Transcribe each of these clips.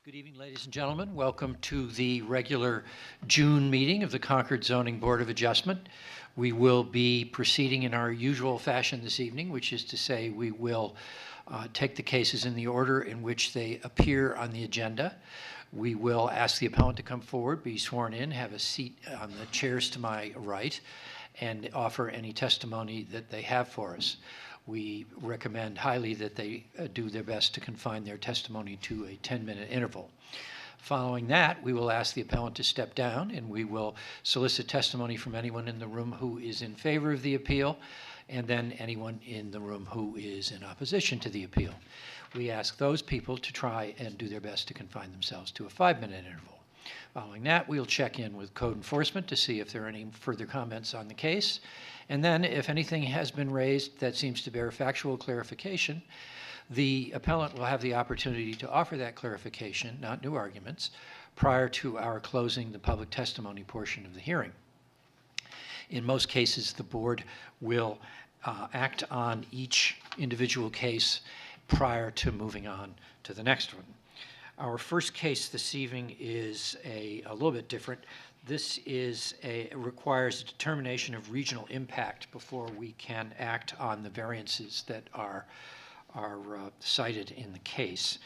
Good evening, ladies and gentlemen. Welcome to the regular June meeting of the Concord Zoning Board of Adjustment. We will be proceeding in our usual fashion this evening, which is to say we will take the cases in the order in which they appear on the agenda. We will ask the appellant to come forward, be sworn in, have a seat on the chairs to my right, and offer any testimony that they have for us. We recommend highly that they do their best to confine their testimony to a 10-minute interval. Following that, we will ask the appellant to step down, and we will solicit testimony from anyone in the room who is in favor of the appeal, and then anyone in the room who is in opposition to the appeal. We ask those people to try and do their best to confine themselves to a 5-minute interval. Following that, we'll check in with code enforcement to see if there are any further comments on the case. And then, if anything has been raised that seems to bear factual clarification, the appellant will have the opportunity to offer that clarification, not new arguments, prior to our closing the public testimony portion of the hearing. In most cases, the board will act on each individual case prior to moving on to the next one. Our first case this evening is a little bit different. This requires a determination of regional impact before we can act on the variances that are cited in the case.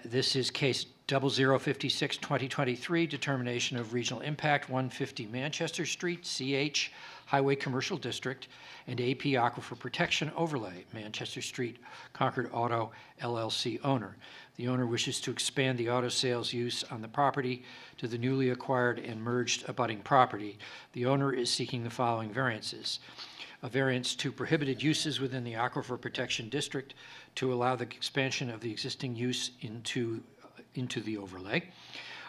This is case 0056-2023, determination of regional impact, 150 Manchester Street, CH Highway Commercial District, and AP Aquifer Protection Overlay, Manchester Street, Concord Auto LLC owner. The owner wishes to expand the auto sales use on the property to the newly acquired and merged abutting property. The owner is seeking the following variances: a variance to prohibited uses within the Aquifer Protection District to allow the expansion of the existing use into the overlay.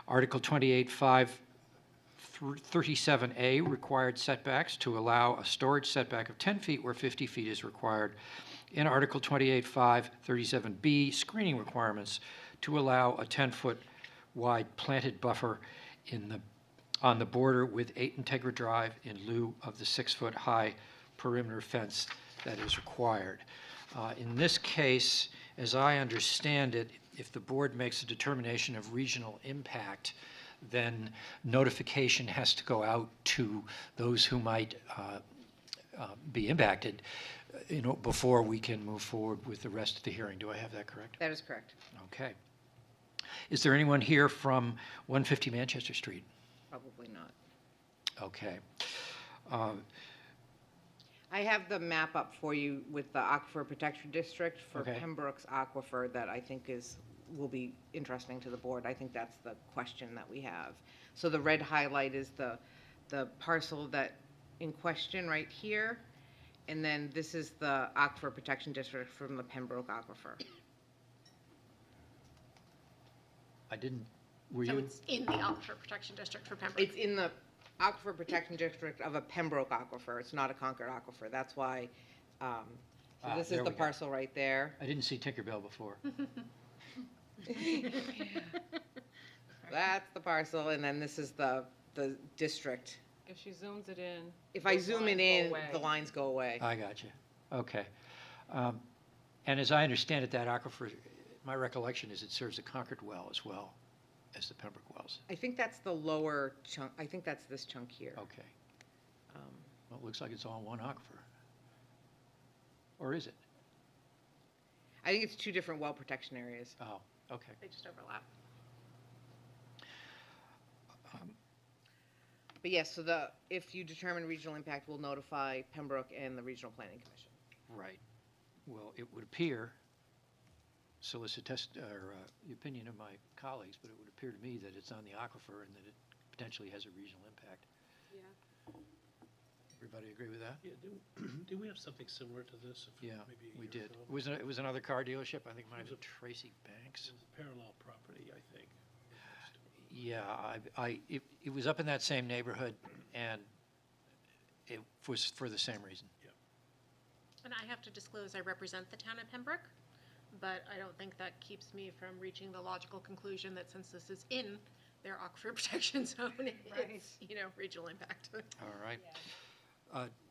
Article 28.537A required setbacks to allow a storage setback of 10 feet where 50 feet is required. In Article 28.537B, screening requirements to allow a 10-foot wide planted buffer on the border with 8 Integra Drive in lieu of the 6-foot high perimeter fence that is required. In this case, as I understand it, if the board makes a determination of regional impact, then notification has to go out to those who might be impacted, before we can move forward with the rest of the hearing. Do I have that correct? That is correct. Okay. Is there anyone here from 150 Manchester Street? Probably not. Okay. I have the map up for you with the Aquifer Protection District for Okay. Pembroke's Aquifer that I think will be interesting to the board. I think that's the question that we have. So the red highlight is the parcel that in question right here, and then this is the Aquifer Protection District from the Pembroke Aquifer. Were So you? it's in the Aquifer Protection District for Pembroke. It's in the Aquifer Protection District of a Pembroke Aquifer. It's not a Concord Aquifer. That's why. So this is there the we go. parcel right there. I didn't see Tinkerbell before. That's the parcel, and then this is the district. If she zooms it in. If I those zoom it lines go in, away. the lines go away. I got you. Okay. And as I understand it, that aquifer, my recollection is it serves a Concord well as well as the Pembroke wells. I think that's the lower chunk. I think that's this chunk here. Okay. Well, it looks like it's all one aquifer. Or is it? I think it's two different well protection areas. Oh, okay. They just overlap. But yes, so if you determine regional impact, we'll notify Pembroke and the Regional Planning Commission. Right. Well, it would appear, solicit the opinion of my colleagues, but it would appear to me that it's on the aquifer and that it potentially has a regional impact. Yeah. Everybody agree with that? Yeah, do we have something similar to this? Yeah, Maybe a we year did. ago? It was another car dealership. I think it might have It was been Tracy Banks. It was a parallel property, I think. Yeah, it was up in that same neighborhood, and it was for the same reason. And I have to disclose I represent the town of Pembroke, but I don't think that keeps me from reaching the logical conclusion that since this is in their aquifer protection zone, it's, regional impact. All right.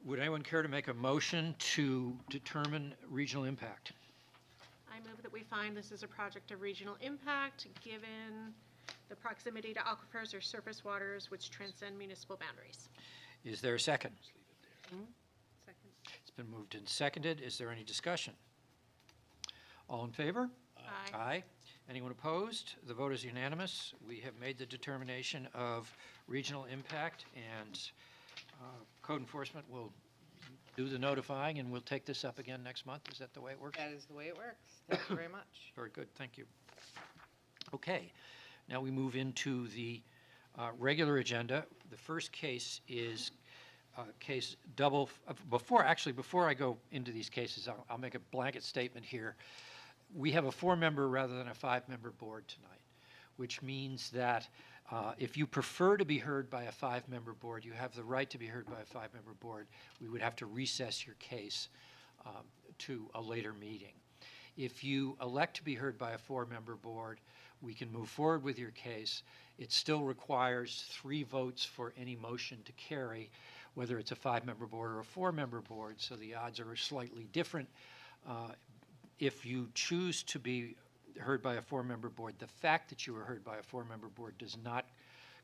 Would anyone care to make a motion to determine regional impact? I I move that we find this is a project of regional impact, given the proximity to aquifers or surface waters which transcend municipal boundaries. Is there a second? Just leave it there. Second. It's been moved and seconded. Is there any discussion? All in favor? Aye. Aye. Anyone opposed? The vote is unanimous. We have made the determination of regional impact, and code enforcement will do the notifying, and we'll take this up again next month. Is that the way it works? That is the way it works. Thank you very much. Very good, thank you. Okay, now we move into the regular agenda. The first case is case double, before I go into these cases, I'll make a blanket statement here. We have a 4-member rather than a 5-member board tonight, which means that if you prefer to be heard by a 5-member board, you have the right to be heard by a 5-member board. We would have to recess your case to a later meeting. If you elect to be heard by a 4-member board, we can move forward with your case. It still requires 3 votes for any motion to carry, whether it's a 5-member board or a 4-member board, so the odds are slightly different. If you choose to be heard by a 4-member board, the fact that you were heard by a 4-member board does not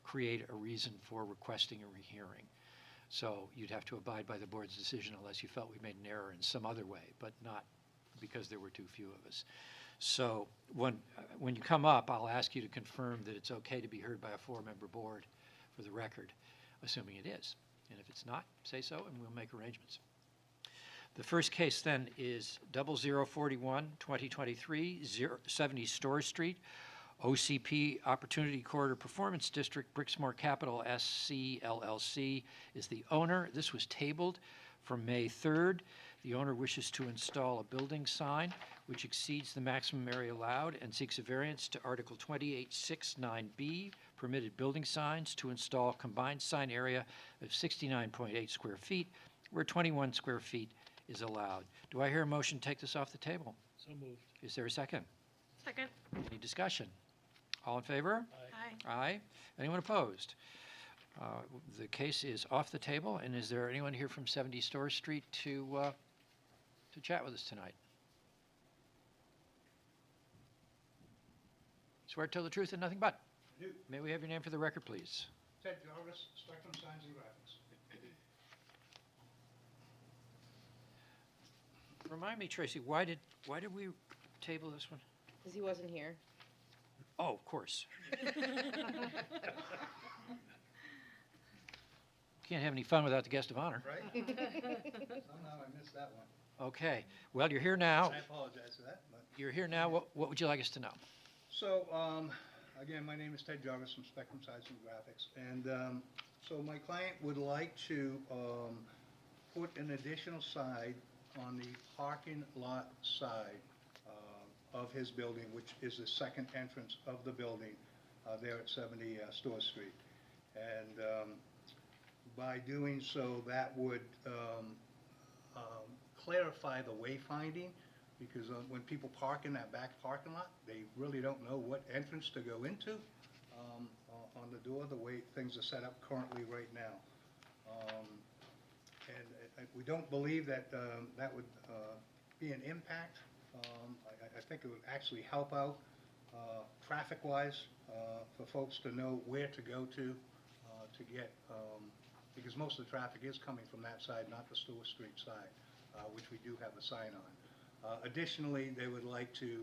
create a reason for requesting a rehearing. So you'd have to abide by the board's decision unless you felt we made an error in some other way, but not because there were too few of us. So when you come up, I'll ask you to confirm that it's okay to be heard by a 4-member board for the record, assuming it is. And if it's not, say so, and we'll make arrangements. The first case then is 0041, 2023, 70 Store Street, OCP Opportunity Corridor Performance District, Brixmore Capital SC LLC is the owner. This was tabled from May 3rd. The owner wishes to install a building sign which exceeds the maximum area allowed and seeks a variance to Article 2869B, permitted building signs, to install combined sign area of 69.8 square feet, where 21 square feet is allowed. Do I hear a motion to take this off the table? So moved. Is there a second? Second. Any discussion? All in favor? Aye. Aye. Anyone opposed? The case is off the table, and is there anyone here from 70 Store Street to chat with us tonight? Swear to tell the truth and nothing but. I do. May we have your name for the record, please? Ted Jarvis, Spectrum Signs and Graphics. Remind me, Tracy, why did we table this one? Because he wasn't here. Oh, of course. Can't have any fun without the guest of honor. Right? Somehow I missed that one. Okay. Well, you're here now. I apologize for that, but. You're here now. What would you like us to know? So, again, my name is Ted Jarvis from Spectrum Signs and Graphics. And so my client would like to put an additional sign on the parking lot side of his building, which is the second entrance of the building there at 70 Store Street. And by doing so, that would clarify the wayfinding, because when people park in that back parking lot, they really don't know what entrance to go into on the door, the way things are set up currently right now. And we don't believe that that would be an impact. I think it would actually help out traffic-wise for folks to know where to go to get, because most of the traffic is coming from that side, not the Store Street side, which we do have a sign on. Additionally, they would like to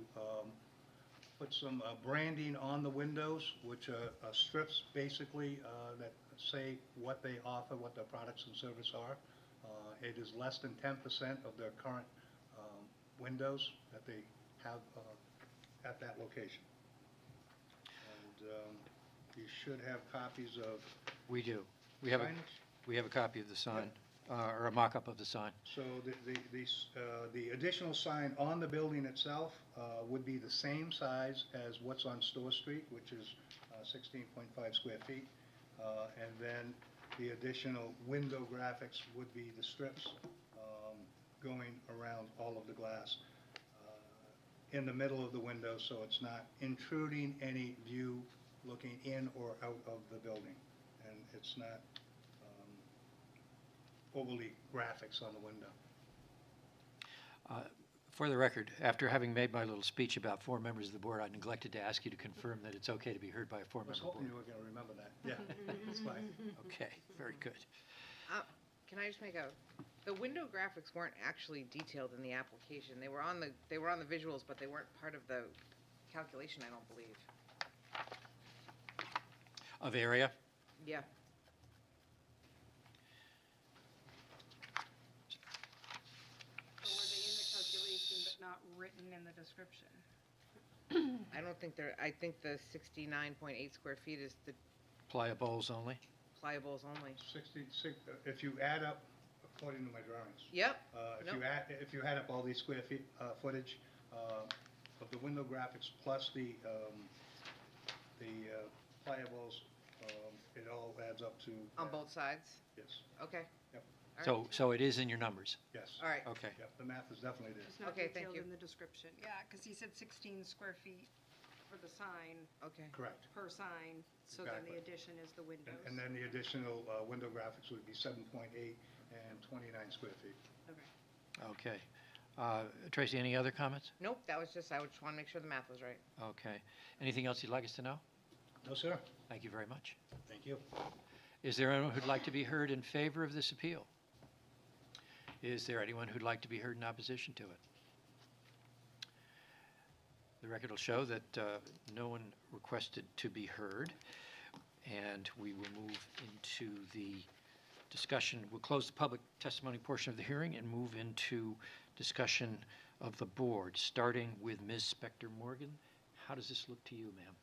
put some branding on the windows, which are strips basically that say what they offer, what their products and service are. It is less than 10% of their current windows that they have at that location. And you should have copies of We do. We have signage. a copy of the sign, or a mock-up of the sign. So the additional sign on the building itself would be the same size as what's on Store Street, which is 16.5 square feet. And then the additional window graphics would be the strips going around all of the glass in the middle of the window, so it's not intruding any view looking in or out of the building. And it's not overly graphics on the window. For the record, after having made my little speech about 4 members of the board, I neglected to ask you to confirm that it's okay to be heard by a I was four-member hoping board. you were going to remember that. Yeah, that's fine. Okay, very good. Can I just make the window graphics weren't actually detailed in the application. They were on the visuals, but they weren't part of the calculation, I don't believe. Of area? Yeah. Or were they in the calculation but not written in the description? I don't think I think the 69.8 square feet is the Playa bowls only? pliables only. 66, if you add up, according to my drawings, Yep. if you add up all these square feet, footage of the window graphics plus the pliables, it all adds up to. On both sides? Yes, Okay. yep, All right. So it is in your numbers? yes. All right. Okay. Yep, the math is definitely there. It's not Okay, thank detailed you. in the description. Yeah, because he said 16 square feet for the sign, Okay. Correct. per sign, so then the Exactly. addition is the windows. And then the additional window graphics would be 7.8 and 29 square feet. Okay. Okay. Tracy, any other comments? Nope, that was just, I just want to make sure the math was right. Okay. Anything else you'd like us to know? No, sir. Thank you very much. Thank you. Is there anyone who'd like to be heard in favor of this appeal? Is there anyone who'd like to be heard in opposition to it? The record will show that no one requested to be heard, and we will move into the discussion. We'll close the public testimony portion of the hearing and move into discussion of the board, starting with Ms. Spector Morgan. How does this look to you, ma'am?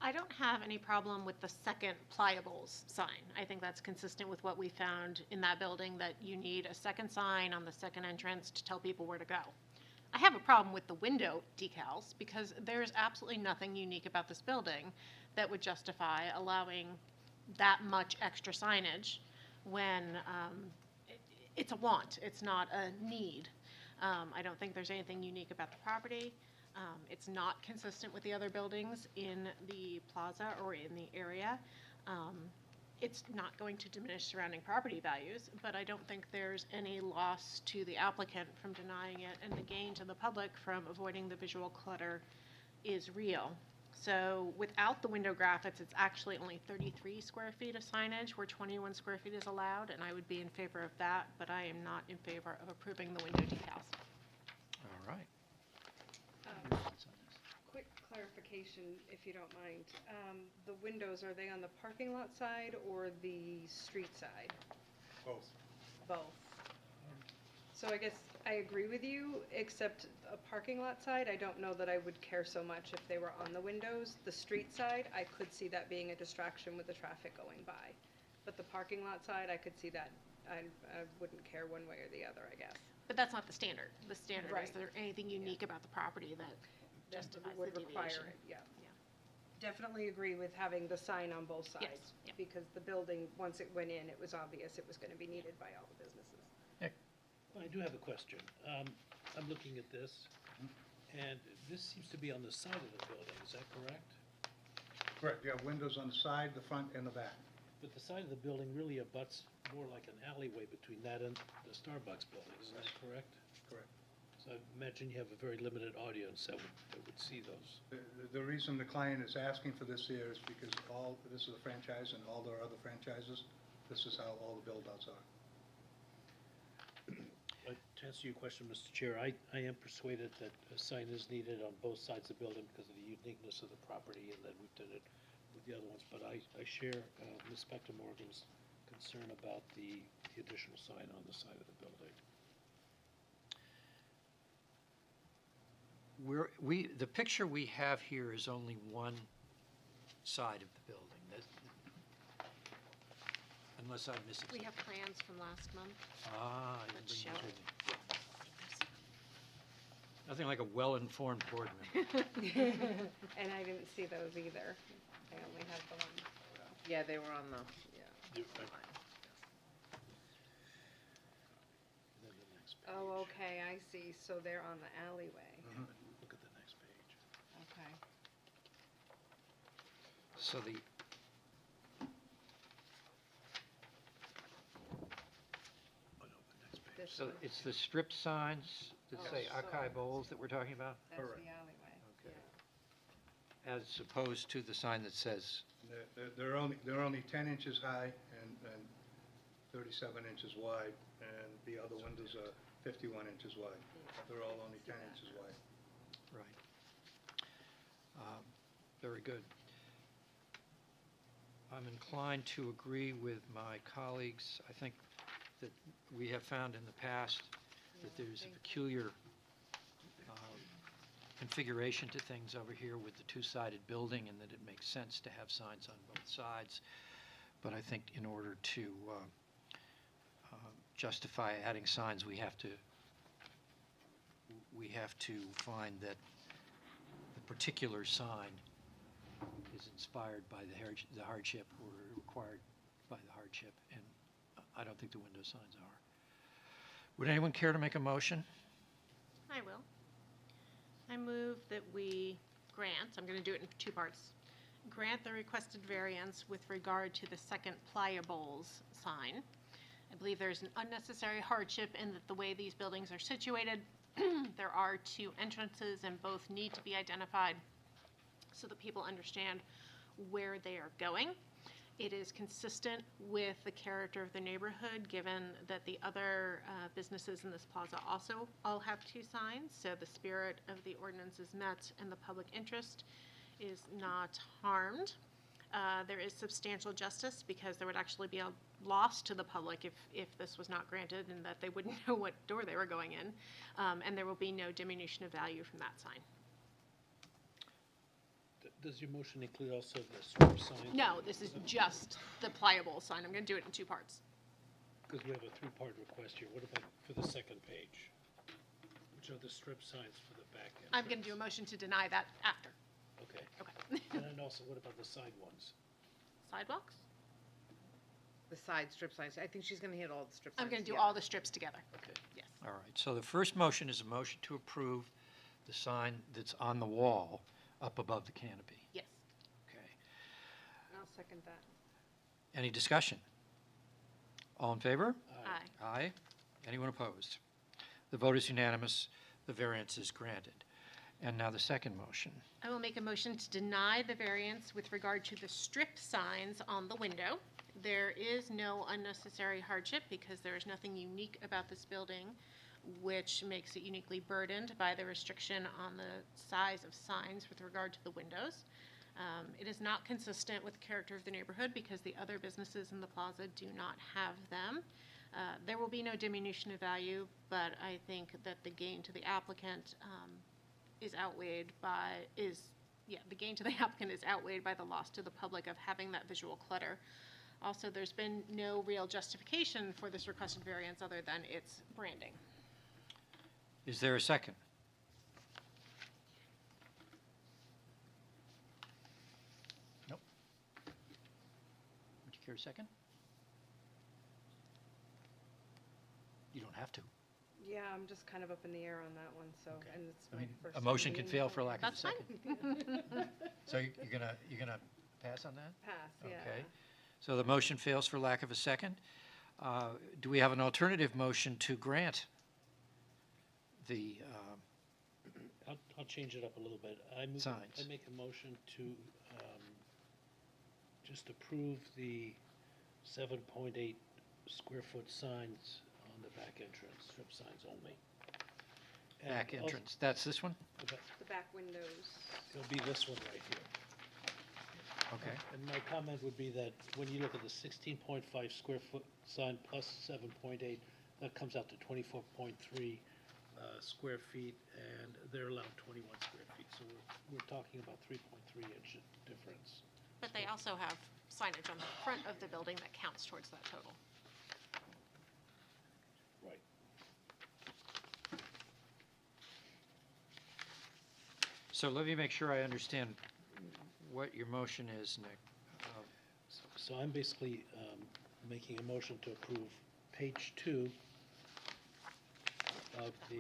I don't have any problem with the second pliables sign. I think that's consistent with what we found in that building, that you need a second sign on the second entrance to tell people where to go. I have a problem with the window decals because there's absolutely nothing unique about this building that would justify allowing that much extra signage when it's a want, it's not a need. I don't think there's anything unique about the property. It's not consistent with the other buildings in the plaza or in the area. It's not going to diminish surrounding property values, but I don't think there's any loss to the applicant from denying it, and the gain to the public from avoiding the visual clutter is real. So without the window graphics, it's actually only 33 square feet of signage where 21 square feet is allowed, and I would be in favor of that, but I am not in favor of approving the window decals. All right. Quick clarification, if you don't mind. The windows, are they on the parking lot side or the street side? Both. Both. So I guess I agree with you, except a parking lot side, I don't know that I would care so much if they were on the windows. The street side, I could see that being a distraction with the traffic going by. But the parking lot side, I could see that, I wouldn't care one way or the other, I guess. But that's not the standard. The standard Right. is there anything unique about the property that That justifies the would require deviation. it, yeah. Yeah. Definitely agree with having the sign on both sides. Yes, yeah. Because the building, once it went in, it was obvious it was gonna be needed by all the businesses. I do have a question. I'm looking at this, and this seems to be on the side of the building, is that correct? Correct, you have windows on the side, the front, and the back. But the side of the building really abuts more like an alleyway between that and the Starbucks building, is that correct? Correct. So I imagine you have a very limited audience that would see those. The reason the client is asking for this here is because this is a franchise and all their other franchises, this is how all the build-outs are. But to answer your question, Mr. Chair, I am persuaded that a sign is needed on both sides of the building because of the uniqueness of the property, and that we've done it with the other ones. But I share Ms. Spector Morgan's concern about the additional sign on the side of the building. The picture we have here is only one side of the building, unless I'm missing We something. have plans from last month. Ah, I didn't Let's bring show those it. with me. Nothing like a well-informed board member. And I didn't see those either. I only had the one. Yeah, they were on the, And then the next page. Oh, okay, I see. So they're on the alleyway. Look at the next page. Okay. So the, Oh, no, the next page. This so one. it's the strip signs, that say acai bowls that we're talking about? That's Correct. the alleyway. Okay. As opposed to the sign that says, They're only 10 inches high and 37 inches wide, and the other windows are 51 inches wide. They're all only 10 inches wide. right. Very good. I'm inclined to agree with my colleagues. I think that we have found in the past that there's a peculiar configuration to things over here with the two-sided building, and that it makes sense to have signs on both sides. But I think in order to justify adding signs, we have to find that the particular sign is inspired by the hardship or required by the hardship, and I don't think the window signs are. Would anyone care to make a motion? I will. I move that we grant, I'm going to do it in two parts, grant the requested variance with regard to the second pliables sign. I believe there's an unnecessary hardship in that the way these buildings are situated, there are two entrances and both need to be identified so that people understand where they are going. It is consistent with the character of the neighborhood, given that the other businesses in this plaza also all have two signs, so the spirit of the ordinance is met and the public interest is not harmed. There is substantial justice because there would actually be a loss to the public if this was not granted and that they wouldn't know what door they were going in, and there will be no diminution of value from that sign. Does your motion include also the strip sign? No, this is just the pliable sign. I'm going to do it in two parts. Because we have a three-part request here. What about for the second page? Which are the strip signs for the back entrance? I'm going to do a motion to deny that after. Okay. Okay. And then also, what about the side ones? Sidewalks? The side strip signs, I think she's gonna hit all the strip signs. I'm going to do together. all the strips together. Okay. Yes. All right, so the first motion is a motion to approve the sign that's on the wall up above the canopy. Yes. Okay. I'll second that. Any discussion? All in favor? Aye. Aye. Anyone opposed? The vote is unanimous. The variance is granted. And now the second motion. I will make a motion to deny the variance with regard to the strip signs on the window. There is no unnecessary hardship because there is nothing unique about this building which makes it uniquely burdened by the restriction on the size of signs with regard to the windows. It is not consistent with the character of the neighborhood because the other businesses in the plaza do not have them. There will be no diminution of value, but I think that the gain to the applicant the gain to the applicant is outweighed by the loss to the public of having that visual clutter. Also, there's been no real justification for this requested variance other than its branding. Is there a second? Nope. Would you care a second? You don't have to. Yeah, I'm just kind of up in the air on that one, so, Okay. and it's I my mean, first a motion meeting can fail for on lack of a That's fine. second. So you're gonna pass on that? Pass, yeah. Okay. So the motion fails for lack of a second. Do we have an alternative motion to grant the, I'll change it up a little bit. I Signs. make a motion to just approve the 7.8 square foot signs on the back entrance, strip signs only. And back also- entrance? That's this one? The back windows. It'll be this one right here. Okay. And my comment would be that when you look at the 16.5 square foot sign plus 7.8, that comes out to 24.3 square feet, and they're allowed 21 square feet. So we're talking about 3.3 inch difference. But they also have signage on the front of the building that counts towards that total. Right. So let me make sure I understand what your motion is, Nick. So I'm basically making a motion to approve page 2 of the,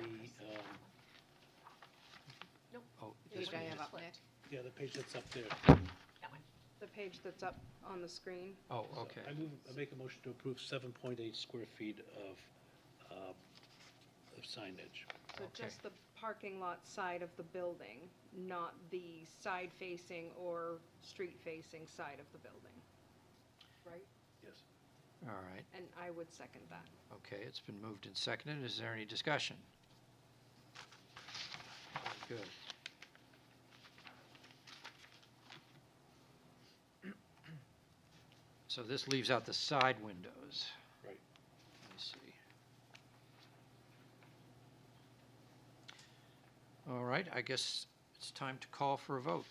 Oh, Page this I one have is- up, Nick. yeah, the page that's up there. That one. The page that's up on the screen. Oh, So okay. I make a motion to approve 7.8 square feet of signage. So Okay. just the parking lot side of the building, not the side-facing or street-facing side of the building, right? Yes. All right, And I would second that. okay, it's been moved and seconded. Is there any discussion? Very good. So this leaves out the side windows. Right. Let me see. All right, I guess it's time to call for a vote.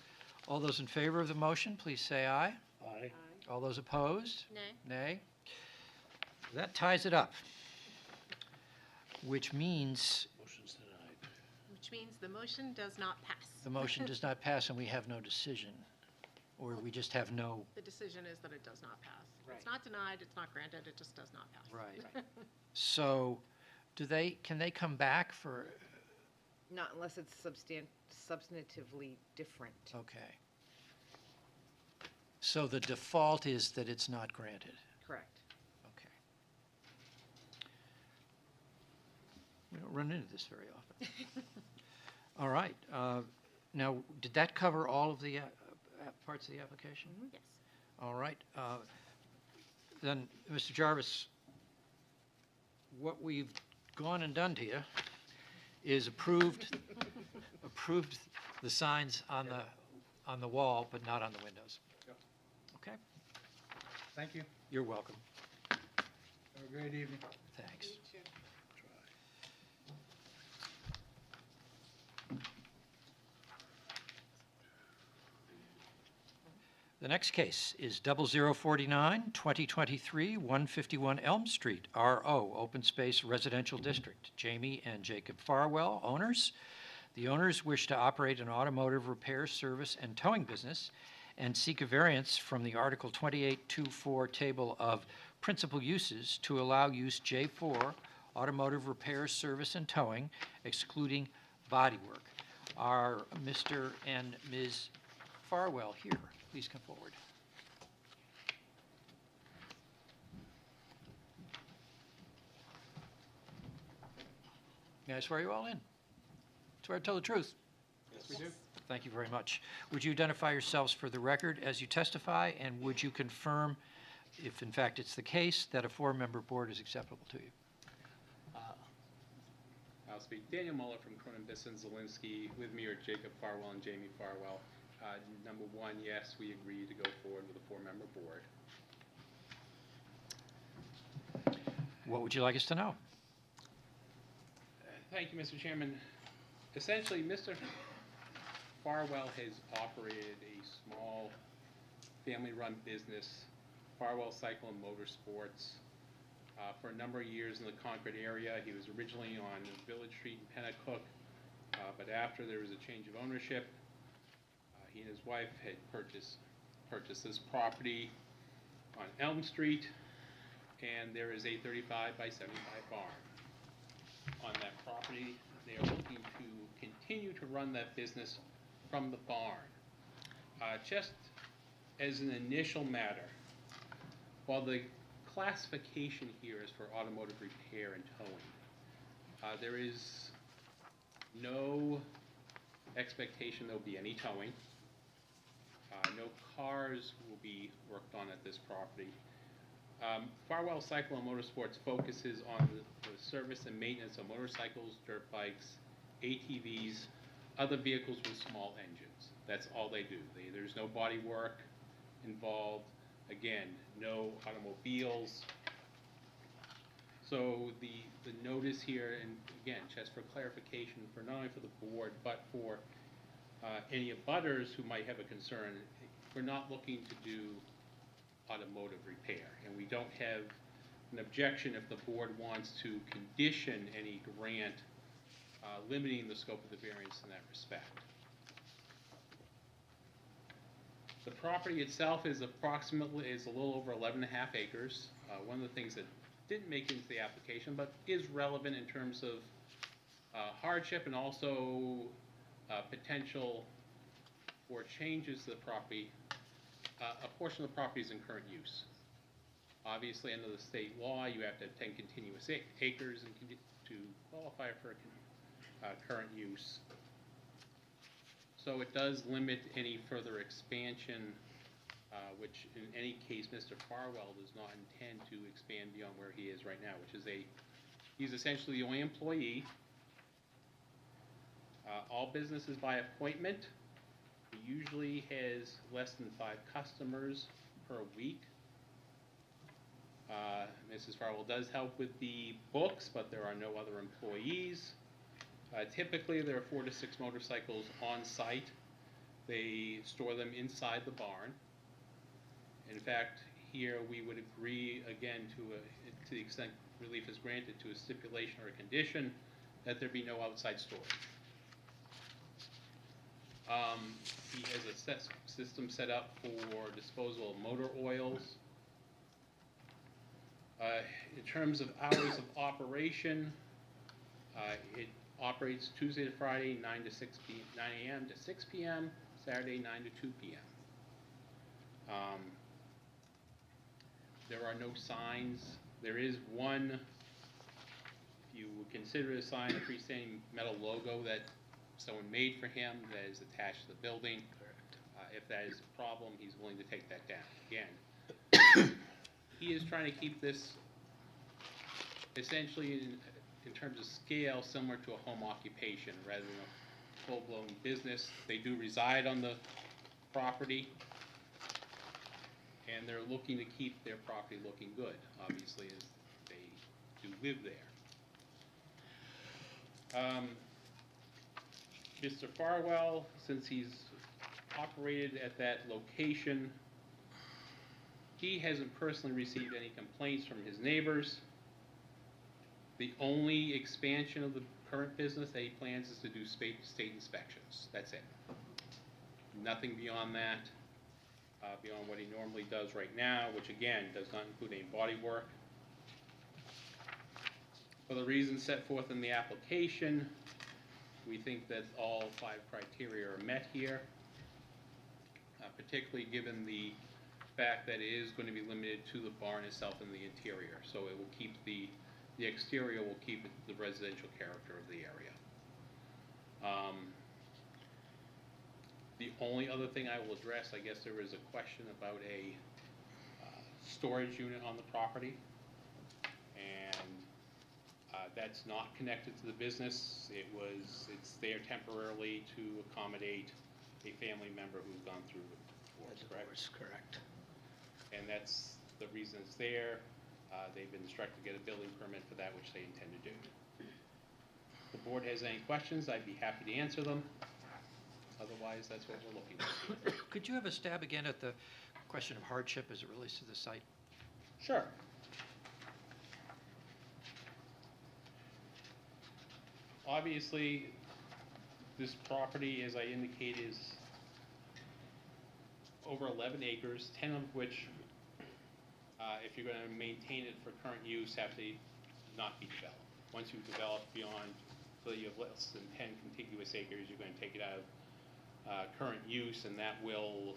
All those in favor of the motion, please say aye. Aye. All those opposed? Nay? Nay. That ties it up, which means Motion's denied. Which means the motion does not pass. the motion does not pass and we have no decision, or we just have no, The decision is that it does not pass. It's Right. not denied, it's not granted, it just does not pass. right. So, can they come back for, Not unless it's substantively different. okay. So the default is that it's not granted, Correct. okay. We don't run into this very often. All right, now, did that cover all of the parts of the application? Yes. All right, then, Mr. Jarvis, what we've gone and done to you is approved the signs on the wall, but not on the windows. Yep. Okay, Thank you. you're welcome. Have a great evening. Thanks. The next case is 0049, 2023, 151 Elm Street, RO, Open Space Residential District. Jamie and Jacob Farwell, owners. The owners wish to operate an automotive repair, service, and towing business and seek a variance from the Article 2824 Table of Principal Uses to allow use J4, automotive repair, service, and towing, excluding bodywork. Are Mr. and Ms. Farwell here? Please come forward. May I swear you all in? Swear to tell the truth. Yes, we do. Thank you very much. Would you identify yourselves for the record as you testify, and would you confirm, if in fact it's the case, that a four-member board is acceptable to you? I'll speak. Daniel Muller from Cronin Bisson Zelinski. With me are Jacob Farwell and Jamie Farwell. Number one, yes, we agree to go forward with a four-member board. What would you like us to know? Thank you, Mr. Chairman. Essentially, Mr. Farwell has operated a small family-run business, Farwell Cycle and Motorsports, for a number of years in the Concord area. He was originally on Village Street in Pennacook, but after there was a change of ownership, he and his wife had purchased this property on Elm Street, and there is a 35 by 75 barn on that property. They are looking to continue to run that business from the barn. Just as an initial matter, while the classification here is for automotive repair and towing, there is no expectation there will be any towing. No cars will be worked on at this property. Farwell Cycle and Motorsports focuses on the service and maintenance of motorcycles, dirt bikes, ATVs, other vehicles with small engines. That's all they do. There's no body work involved. Again, no automobiles. So the notice here, and again, just for clarification, for not only for the board, but for any abutters who might have a concern, we're not looking to do automotive repair, and we don't have an objection if the board wants to condition any grant limiting the scope of the variance in that respect. The property itself is a little over 11 and a half acres. One of the things that didn't make it into the application, but is relevant in terms of hardship and also potential for changes to the property. A portion of the property is in current use. Obviously, under the state law, you have to have 10 continuous acres and to qualify for current use. So it does limit any further expansion, which in any case, Mr. Farwell does not intend to expand beyond where he is right now, which is he's essentially the only employee. All business is by appointment. He usually has less than 5 customers per week. Mrs. Farwell does help with the books, but there are no other employees. Typically, there are 4 to 6 motorcycles on site. They store them inside the barn. In fact, here we would agree, again, to the extent relief is granted, to a stipulation or a condition that there be no outside storage. He has a system set up for disposal of motor oils. In terms of hours of operation, it operates Tuesday to Friday, 9 a.m. to 6 p.m., Saturday, 9 to 2 p.m. There are no signs. There is one, if you would consider a sign, a freestanding metal logo that someone made for him that is attached to the building. If that is a problem, he's willing to take that down. Again, he is trying to keep this essentially in terms of scale similar to a home occupation rather than a full-blown business. They do reside on the property, and they're looking to keep their property looking good, obviously, as they do live there. Mr. Farwell, since he's operated at that location, he hasn't personally received any complaints from his neighbors. The only expansion of the current business that he plans is to do state inspections. That's it. Nothing beyond that, beyond what he normally does right now, which again does not include any body work. For the reasons set forth in the application, we think that all 5 criteria are met here, particularly given the fact that it is going to be limited to the barn itself and the interior. So it will keep the exterior will keep the residential character of the area. The only other thing I will address, I guess there was a question about a storage unit on the property, and that's not connected to the business. It's there temporarily to accommodate a family member who's gone through the divorce, correct? Correct. And that's the reason it's there. They've been instructed to get a building permit for that, which they intend to do. If the board has any questions, I'd be happy to answer them. Otherwise, that's what we're looking for. Could you have a stab again at the question of hardship as it relates to the site? Sure. Obviously, this property, as I indicated, is over 11 acres, 10 of which, if you're going to maintain it for current use, have to not be developed. Once you've developed beyond, so that you have less than 10 contiguous acres, you're going to take it out of current use, and that will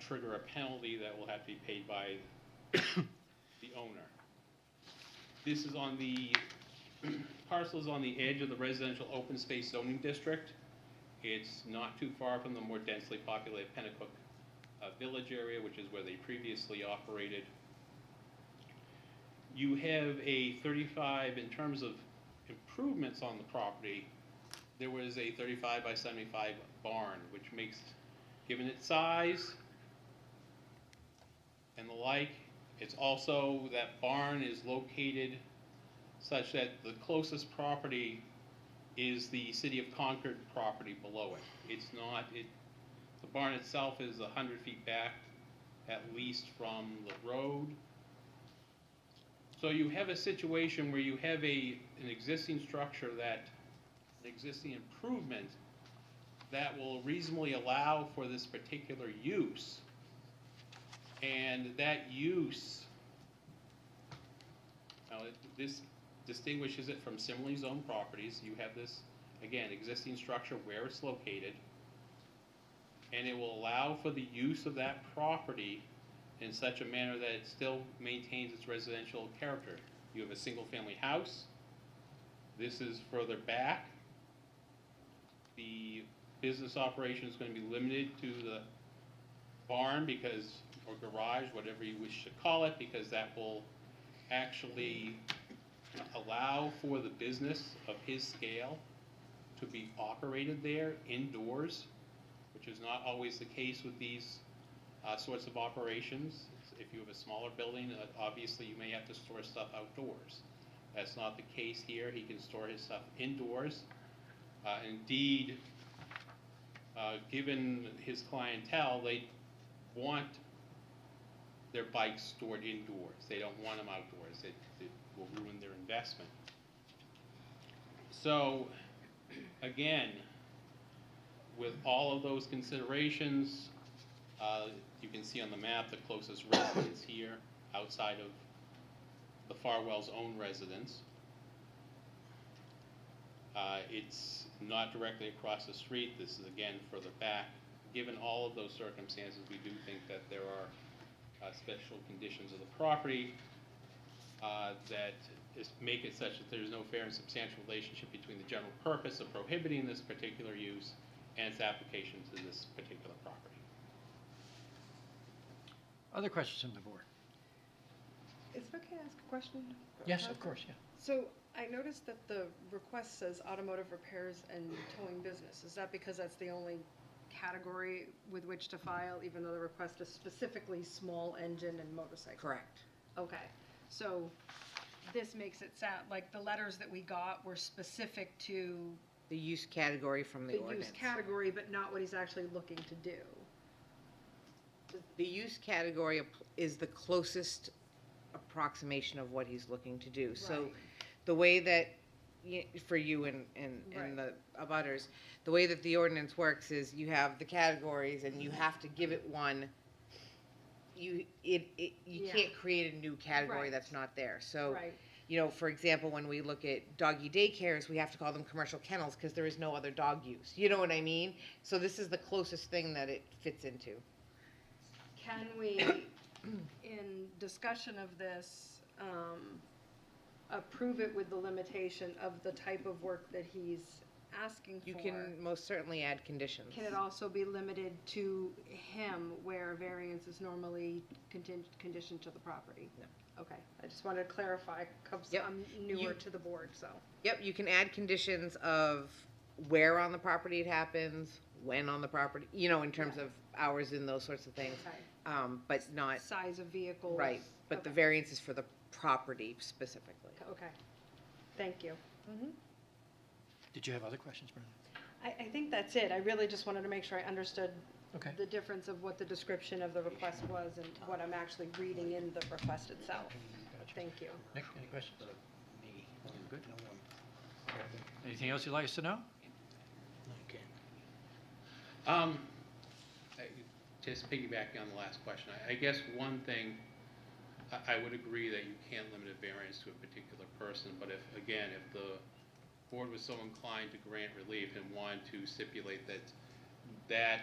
trigger a penalty that will have to be paid by the owner. This is on the parcel is on the edge of the residential open space zoning district. It's not too far from the more densely populated Pennacook Village area, which is where they previously operated. You have a 35, in terms of improvements on the property, there was a 35 by 75 barn, which makes, given its size and the like, it's also, that barn is located such that the closest property is the city of Concord property below it. It's not, the barn itself is 100 feet back at least from the road. So you have a situation where you have an existing structure that, an existing improvement that will reasonably allow for this particular use. And that use, now this distinguishes it from similarly zoned properties. You have this, again, existing structure where it's located, and it will allow for the use of that property in such a manner that it still maintains its residential character. You have a single family house. This is further back. the business operation is going to be limited to the barn because, or garage, whatever you wish to call it, because that will actually allow for the business of his scale to be operated there indoors, which is not always the case with these sorts of operations. If you have a smaller building, obviously you may have to store stuff outdoors. That's not the case here. He can store his stuff indoors. Indeed, given his clientele, they want their bikes stored indoors. They don't want them outdoors. It will ruin their investment. So, again, with all of those considerations, you can see on the map the closest residence here outside of the Farwell's own residence. It's not directly across the street. This is, again, further back. Given all of those circumstances, we do think that there are special conditions of the property that make it such that there's no fair and substantial relationship between the general purpose of prohibiting this particular use and its application to this particular property. Other questions from the board? Is it okay to ask a question? Yes, of course, yeah. So I noticed that the request says automotive repairs and towing business. Is that because that's the only category with which to file, even though the request is specifically small engine and motorcycle? Correct. Okay, so this makes it sound like the letters that we got were specific to The use category from the the ordinance. use category, but not what he's actually looking to do. The use category is the closest approximation of what he's looking to do. So Right. the way that, for you and Right. the abutters, the way that the ordinance works is you have the categories and you have to give it one. You Yeah. can't create a new category Right. that's not there. So, Right. for example, when we look at doggy daycares, we have to call them commercial kennels because there is no other dog use. You know what I mean? So this is the closest thing that it fits into. Can we, in discussion of this, approve it with the limitation of the type of work that he's asking for? You can most certainly add conditions. Can it also be limited to him where a variance is normally conditioned to the property? No. Okay, I just wanted to clarify, because Yep. I'm newer You- to the board, so. Yep, you can add conditions of where on the property it happens, when on the property, in terms of hours and those sorts of things. Okay. But not, Size of vehicles. right, but the Okay. variance is for the property specifically. Okay, thank you. Did you have other questions, Brenda? I think that's it. I really just wanted to make sure I understood Okay. the difference of what the description of the request was and what I'm actually reading in the request itself. Gotcha. Thank you. Nick, any questions? Good. Anything else you'd like us to know? Just piggybacking on the last question, I guess one thing, I would agree that you can't limit a variance to a particular person, but if the board was so inclined to grant relief and wanted to stipulate that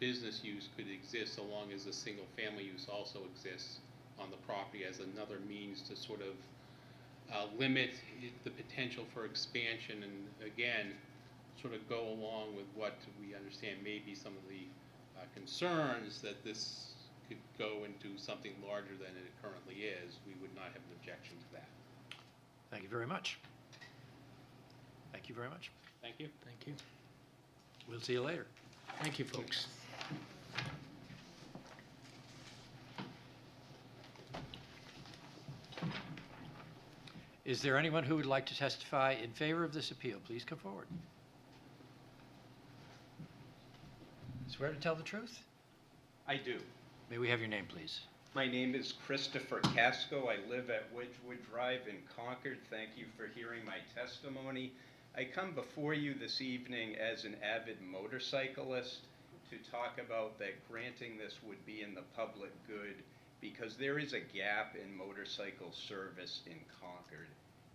business use could exist so long as a single-family use also exists on the property as another means to sort of limit the potential for expansion and, again, sort of go along with what we understand may be some of the concerns that this could go into something larger than it currently is, we would not have an objection to that. Thank you very much. Thank you very much. Thank you. Thank you. We'll see you later. Thank you, folks. Is there anyone who would like to testify in favor of this appeal? Please come forward. Swear to tell the truth? I do. May we have your name, please? My name is Christopher Casco. I live at Wedgewood Drive in Concord. Thank you for hearing my testimony. I come before you this evening as an avid motorcyclist to talk about that granting this would be in the public good because there is a gap in motorcycle service in Concord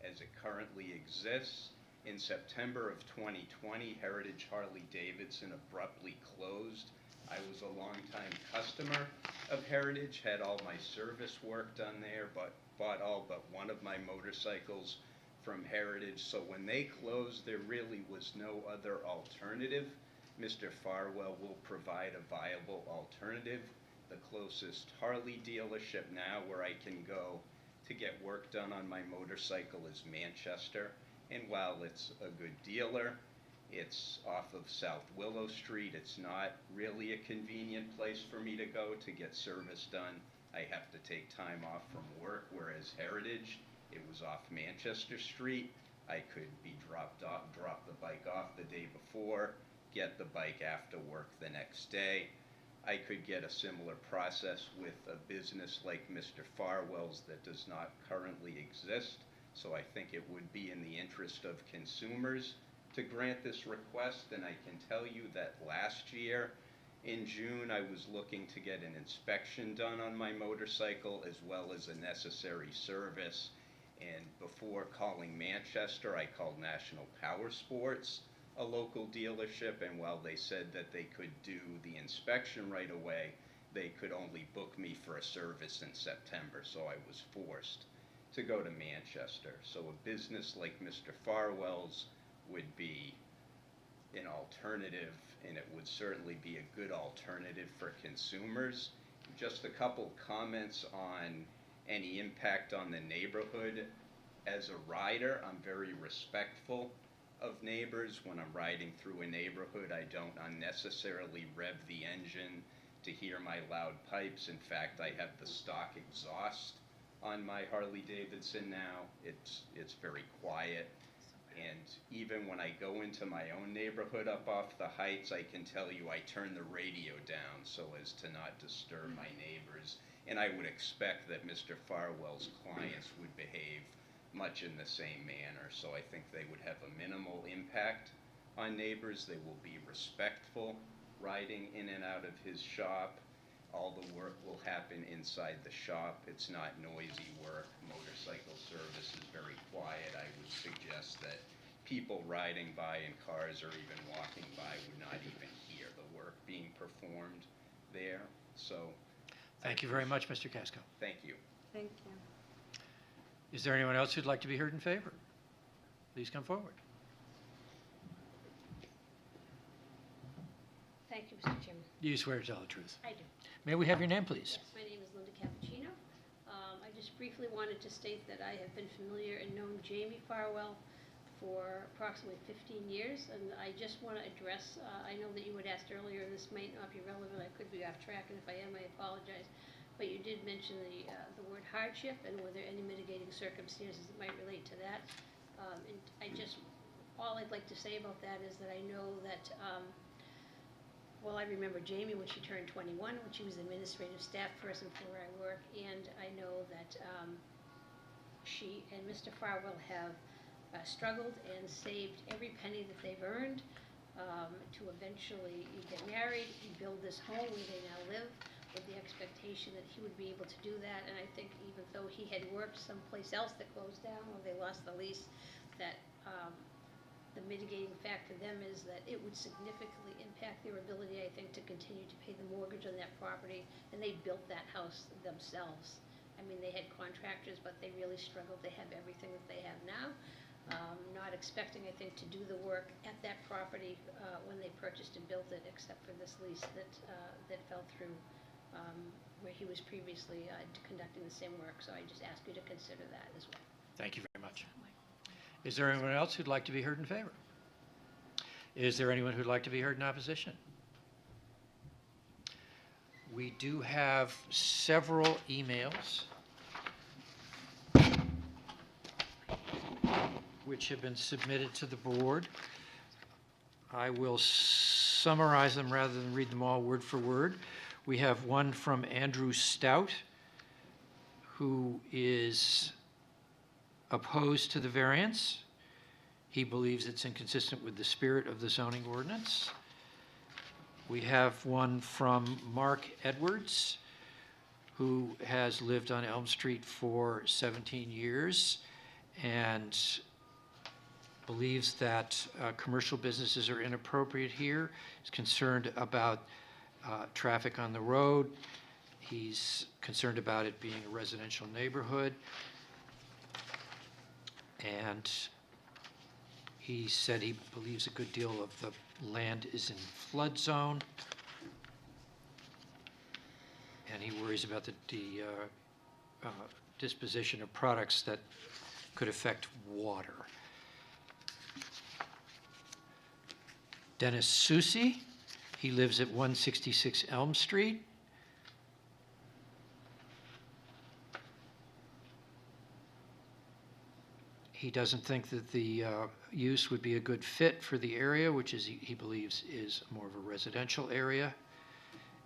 as it currently exists. In September of 2020, Heritage Harley-Davidson abruptly closed. I was a longtime customer of Heritage, had all my service work done there, but bought all but one of my motorcycles from Heritage, so when they closed, there really was no other alternative. Mr. Farwell will provide a viable alternative. The closest Harley dealership now where I can go to get work done on my motorcycle is Manchester. And while it's a good dealer, it's off of South Willow Street. It's not really a convenient place for me to go to get service done. I have to take time off from work, whereas Heritage, it was off Manchester Street. I could be drop the bike off the day before, get the bike after work the next day. I could get a similar process with a business like Mr. Farwell's that does not currently exist. So I think it would be in the interest of consumers to grant this request. And I can tell you that last year in June, I was looking to get an inspection done on my motorcycle as well as a necessary service. And before calling Manchester, I called National Power Sports, a local dealership, and while they said that they could do the inspection right away, they could only book me for a service in September, so I was forced to go to Manchester. So a business like Mr. Farwell's would be an alternative, and it would certainly be a good alternative for consumers. Just a couple comments on any impact on the neighborhood. As a rider, I'm very respectful of neighbors. When I'm riding through a neighborhood, I don't unnecessarily rev the engine to hear my loud pipes. In fact, I have the stock exhaust on my Harley Davidson now. It's very quiet. And even when I go into my own neighborhood up off the heights, I can tell you I turn the radio down so as to not disturb my neighbors. And I would expect that Mr. Farwell's clients would behave much in the same manner. So I think they would have a minimal impact on neighbors. They will be respectful riding in and out of his shop. All the work will happen inside the shop. It's not noisy work. Motorcycle service is very quiet. I would suggest that people riding by in cars or even walking by would not even hear the work being performed there. So Thank you very much, Mr. Casco. thank you. Thank you. Is there anyone else who'd like to be heard in favor? Please come forward. Thank you, Mr. Chairman. Do you swear to tell the truth? I do. May we have your name, please? Yes, my name is Linda Cappuccino. I just briefly wanted to state that I have been familiar and known Jamie Farwell for approximately 15 years, and I just want to address, I know that you had asked earlier, this might not be relevant, I could be off track, and if I am, I apologize, but you did mention the word hardship, and were there any mitigating circumstances that might relate to that? And all I'd like to say about that is that I know that, well, I remember Jamie when she turned 21, when she was the administrative staff person for where I work, and I know that she and Mr. Farwell have struggled and saved every penny that they've earned to eventually get married, build this home where they now live, with the expectation that he would be able to do that. And I think even though he had worked someplace else that closed down or they lost the lease, that the mitigating fact for them is that it would significantly impact their ability, I think, to continue to pay the mortgage on that property. And they built that house themselves. I mean, they had contractors, but they really struggled to have everything that they have now. Not expecting, I think, to do the work at that property when they purchased and built it, except for this lease that fell through where he was previously conducting the same work. So I just ask you to consider that as well. Thank you very much. Is there anyone else who'd like to be heard in favor? Is there anyone who'd like to be heard in opposition? We do have several emails which have been submitted to the board. I will summarize them rather than read them all word for word. We have one from Andrew Stout, who is opposed to the variance. He believes it's inconsistent with the spirit of the zoning ordinance. We have one from Mark Edwards, who has lived on Elm Street for 17 years and believes that commercial businesses are inappropriate here. He's concerned about traffic on the road. He's concerned about it being a residential neighborhood. And he said he believes a good deal of the land is in flood zone. And he worries about the disposition of products that could affect water. Dennis Susi, he lives at 166 Elm Street. He doesn't think that the use would be a good fit for the area, which is, he believes is more of a residential area.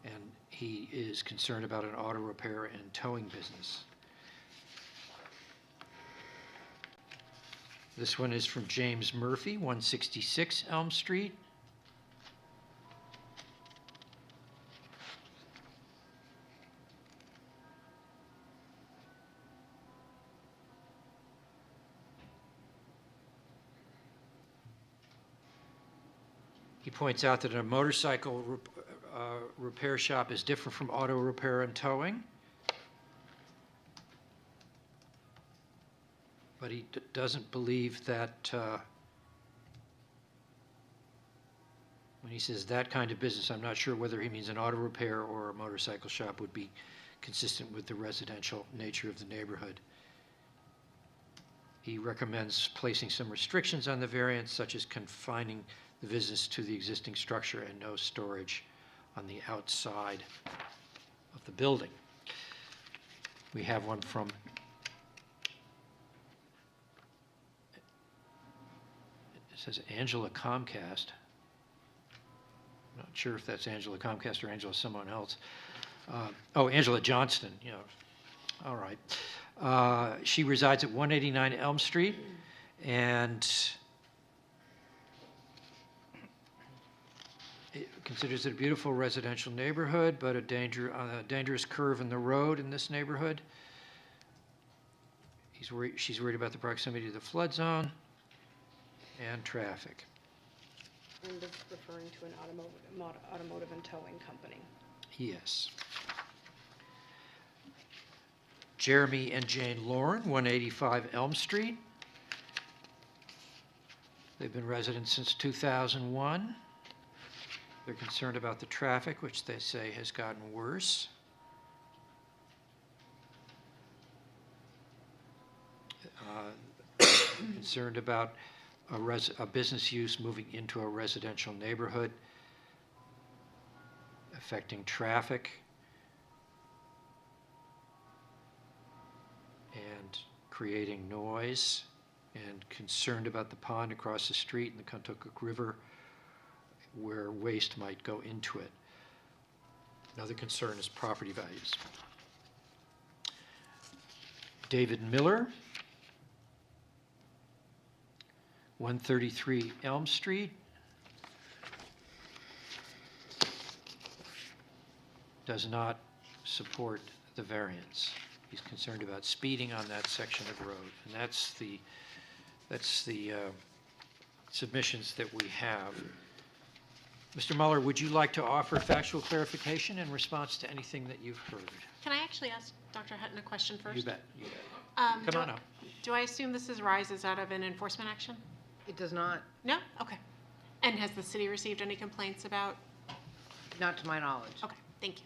And he is concerned about an auto repair and towing business. This one is from James Murphy, 166 Elm Street. He points out that a motorcycle repair shop is different from auto repair and towing. But he doesn't believe that, when he says that kind of business, I'm not sure whether he means an auto repair or a motorcycle shop would be consistent with the residential nature of the neighborhood. He recommends placing some restrictions on the variance, such as confining the business to the existing structure and no storage on the outside of the building. We have one from it says Angela Comcast. I'm not sure if that's Angela Comcast or Angela someone else. Oh, Angela Johnston, you know. All right. She resides at 189 Elm Street, and it considers it a beautiful residential neighborhood, but a dangerous curve in the road in this neighborhood. She's worried about the proximity to the flood zone and traffic. And is referring to an automotive and towing company. Yes. Jeremy and Jane Lauren, 185 Elm Street. They've been residents since 2001. They're concerned about the traffic, which they say has gotten worse. Concerned about a business use moving into a residential neighborhood, affecting traffic, and creating noise, and concerned about the pond across the street in the Contoocook River where waste might go into it. Another concern is property values. David Miller, 133 Elm Street. Does not support the variance. He's concerned about speeding on that section of road. And that's the submissions that we have. Mr. Muller, would you like to offer factual clarification in response to anything that you've heard? Can I actually ask Dr. Hutton a question first? You bet. You bet. Do Come on up. Do I assume this arises out of an enforcement action? It does not, No? Okay. And has the city received any complaints about? not to my knowledge. Okay, thank you.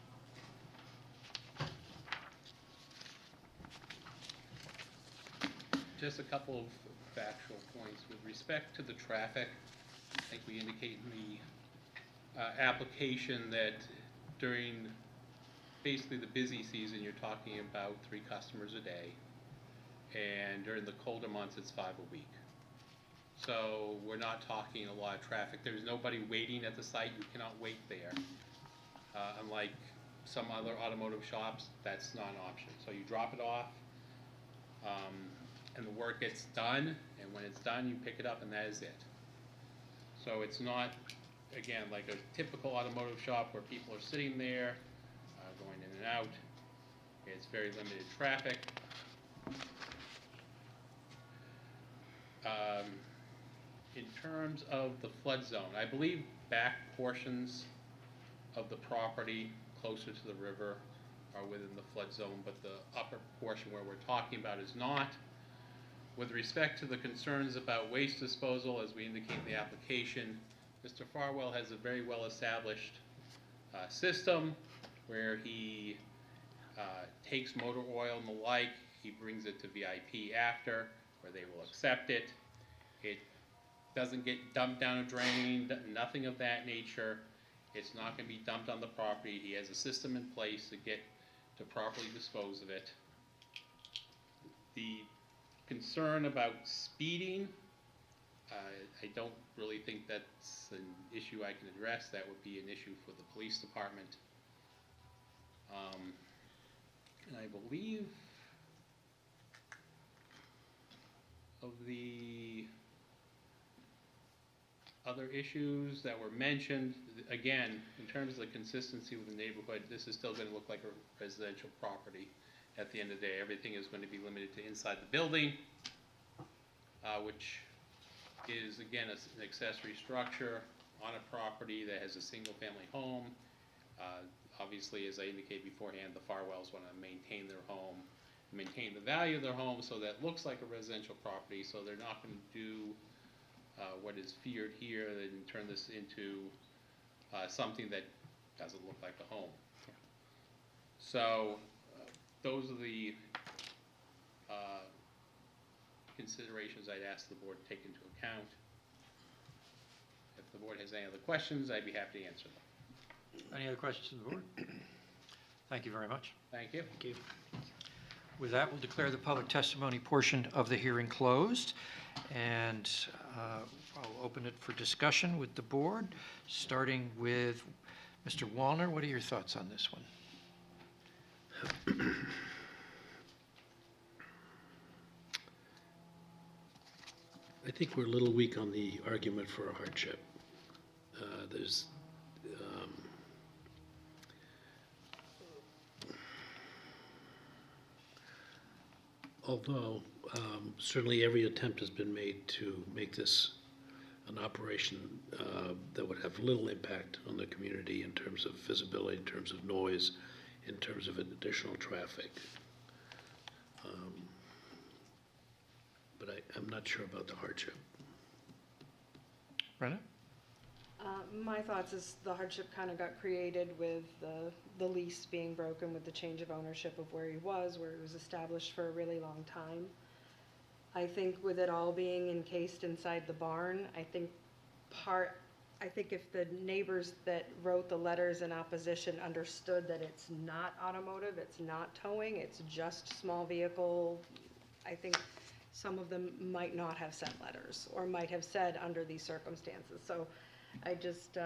Just a couple of factual points. With respect to the traffic, I think we indicate in the application that during basically the busy season, you're talking about 3 customers a day. And during the colder months, it's 5 a week. So we're not talking a lot of traffic. There's nobody waiting at the site. You cannot wait there. Unlike some other automotive shops, that's not an option. So you drop it off, and the work gets done, and when it's done, you pick it up, and that is it. So it's not, again, like a typical automotive shop where people are sitting there, going in and out. It's very limited traffic. In terms of the flood zone, I believe back portions of the property closer to the river are within the flood zone, but the upper portion where we're talking about is not. With respect to the concerns about waste disposal, as we indicate in the application, Mr. Farwell has a very well-established system where he takes motor oil and the like, he brings it to VIP after, where they will accept it. It doesn't get dumped down a drain, nothing of that nature. It's not going to be dumped on the property. He has a system in place to properly dispose of it. The concern about speeding, I don't really think that's an issue I can address. That would be an issue for the police department. And I believe of the other issues that were mentioned, again, in terms of the consistency with the neighborhood, this is still going to look like a residential property. At the end of the day, everything is going to be limited to inside the building, which is, again, an accessory structure on a property that has a single-family home. Obviously, as I indicated beforehand, the Farwells want to maintain their home, maintain the value of their home so that it looks like a residential property, so they're not going to do what is feared here and turn this into something that doesn't look like a home. So those are the considerations I'd ask the board to take into account. If the board has any other questions, I'd be happy to answer them. Any other questions from the board? Thank you very much. Thank you. Thank you. With that, we'll declare the public testimony portion of the hearing closed, and I'll open it for discussion with the board, starting with Mr. Wallner. What are your thoughts on this one? I think we're a little weak on the argument for a hardship. Although certainly every attempt has been made to make this an operation that would have little impact on the community in terms of visibility, in terms of noise, in terms of additional traffic. But I'm not sure about the hardship. Brenna? My thoughts is the hardship kind of got created with the lease being broken, with the change of ownership of where he was established for a really long time. I think with it all being encased inside the barn, I think if the neighbors that wrote the letters in opposition understood that it's not automotive, it's not towing, it's just small vehicle, I think some of them might not have sent letters or might have said under these circumstances. So I just,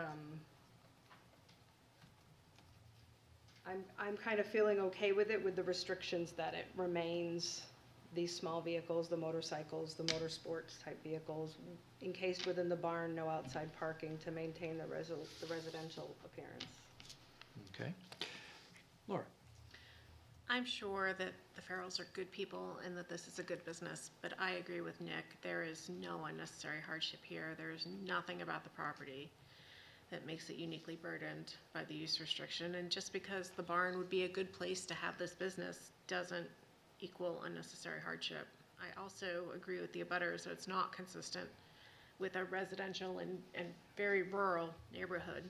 I'm kind of feeling okay with it, with the restrictions that it remains these small vehicles, the motorcycles, the motorsports type vehicles, encased within the barn, no outside parking to maintain the residential appearance. Okay. Laura? I'm sure that the Farrells are good people and that this is a good business, but I agree with Nick. There is no unnecessary hardship here. There is nothing about the property that makes it uniquely burdened by the use restriction. And just because the barn would be a good place to have this business doesn't equal unnecessary hardship. I also agree with the abutters that it's not consistent with a residential and very rural neighborhood.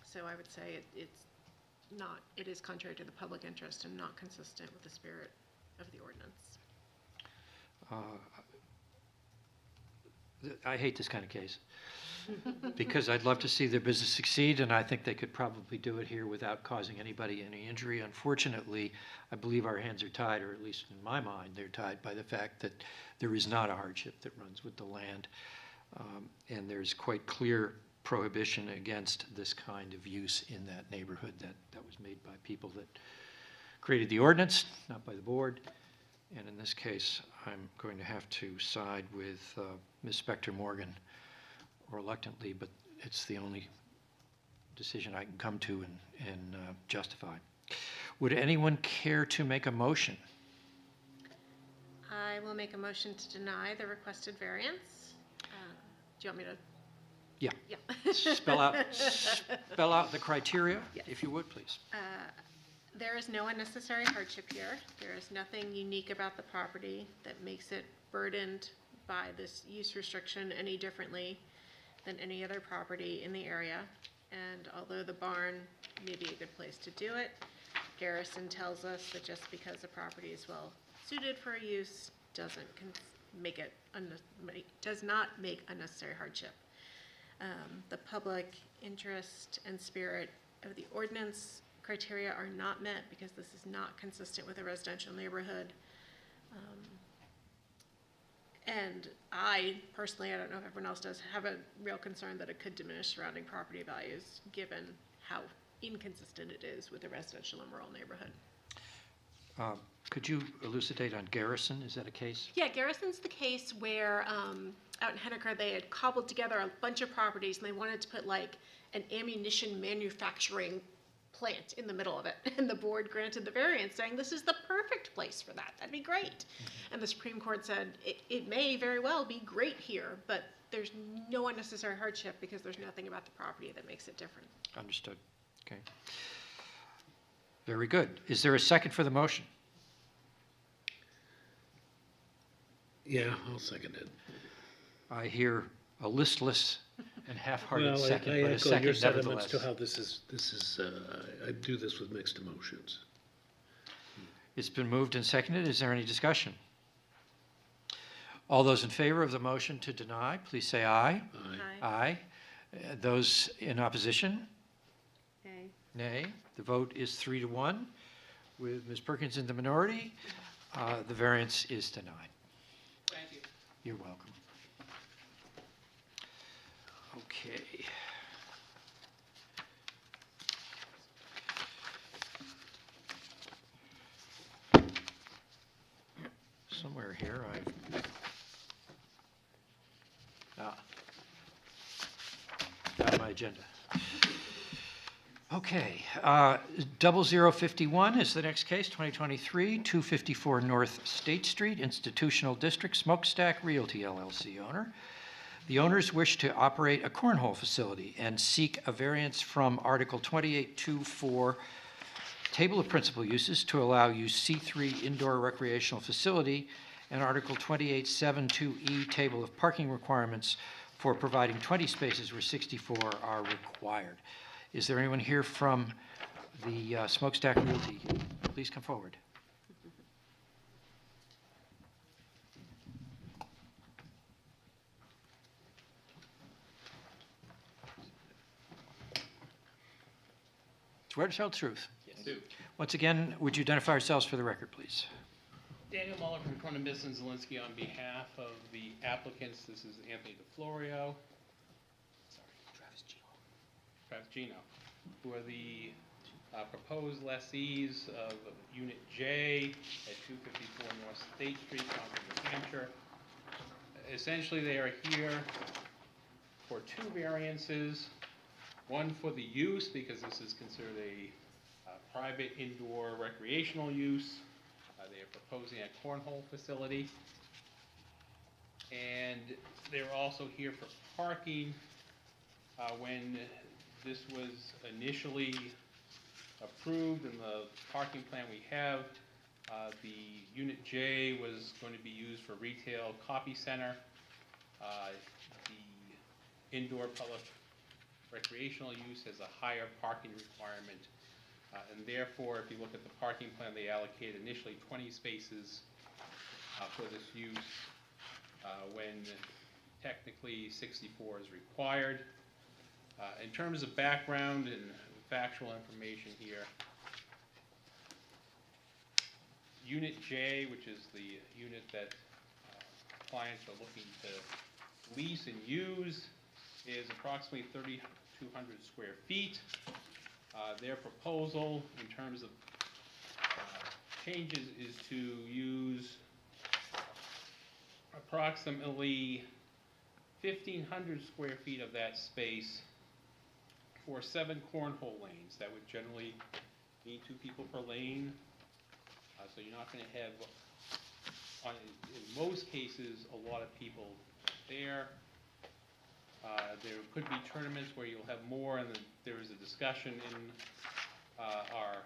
So I would say it is contrary to the public interest and not consistent with the spirit of the ordinance. I hate this kind of case because I'd love to see their business succeed, and I think they could probably do it here without causing anybody any injury. Unfortunately, I believe our hands are tied, or at least in my mind, they're tied by the fact that there is not a hardship that runs with the land, and there's quite clear prohibition against this kind of use in that neighborhood that was made by people that created the ordinance, not by the board. And in this case, I'm going to have to side with Ms. Spector-Morgan reluctantly, but it's the only decision I can come to and justify. Would anyone care to make a motion? I will make a motion to deny the requested variance. Do you want me to? Yeah. Yeah. Spell out the criteria, Yes. if you would, please. There is no unnecessary hardship here. There is nothing unique about the property that makes it burdened by this use restriction any differently than any other property in the area. And although the barn may be a good place to do it, Garrison tells us that just because a property is well suited for a use doesn't does not make unnecessary hardship. The public interest and spirit of the ordinance criteria are not met because this is not consistent with a residential neighborhood. And I personally, I don't know if everyone else does, have a real concern that it could diminish surrounding property values given how inconsistent it is with a residential and rural neighborhood. Could you elucidate on Garrison? Is that a case? Yeah, Garrison's the case where out in Henniker, they had cobbled together a bunch of properties and they wanted to put like an ammunition manufacturing plant in the middle of it. And the board granted the variance saying this is the perfect place for that. That'd be great. And the Supreme Court said it may very well be great here, but there's no unnecessary hardship because there's nothing about the property that makes it different. Understood. Okay. Very good. Is there a second for the motion? Yeah, I'll second it. I hear a listless and half-hearted Well, second, I but a echo second your sentiments nevertheless. to how this is, I do this with mixed emotions. It's been moved and seconded. Is there any discussion? All those in favor of the motion to deny, please say aye. Aye. Aye. Those in opposition? Okay. Nay. The vote is 3-1. With Ms. Perkins in the minority, the variance is denied. Thank you. You're welcome. Okay. Somewhere here got my agenda. Okay, 0051 is the next case, 2023, 254 North State Street, Institutional District, Smokestack Realty LLC owner. The owners wish to operate a cornhole facility and seek a variance from Article 28.2.4, Table of Principal Uses, to allow use C3 indoor recreational facility, and Article 28.7.2E, Table of Parking Requirements, for providing 20 spaces where 64 are required. Is there anyone here from the Smokestack Realty? Please come forward. Swear to tell the truth. Yes, do. Once again, would you identify yourselves for the record, please? Daniel Muller from Cronin Bisson Zelinski on behalf of the applicants. This is Anthony DeFlorio. Travis Gino, who are the proposed lessees of Unit J at 254 North State Street, Concord, New Hampshire. Essentially, they are here for two variances. One for the use, because this is considered a private indoor recreational use. They are proposing a cornhole facility. And they're also here for parking. When this was initially approved in the parking plan we have, the Unit J was going to be used for retail copy center. The indoor public recreational use has a higher parking requirement. And therefore, if you look at the parking plan, they allocated initially 20 spaces for this use when technically 64 is required. In terms of background and factual information here, Unit J, which is the unit that clients are looking to lease and use, is approximately 3,200 square feet. Their proposal in terms of changes is to use approximately 1,500 square feet of that space for 7 cornhole lanes. That would generally need 2 people per lane. So you're not going to have, in most cases, a lot of people there. There could be tournaments where you'll have more, and there is a discussion in our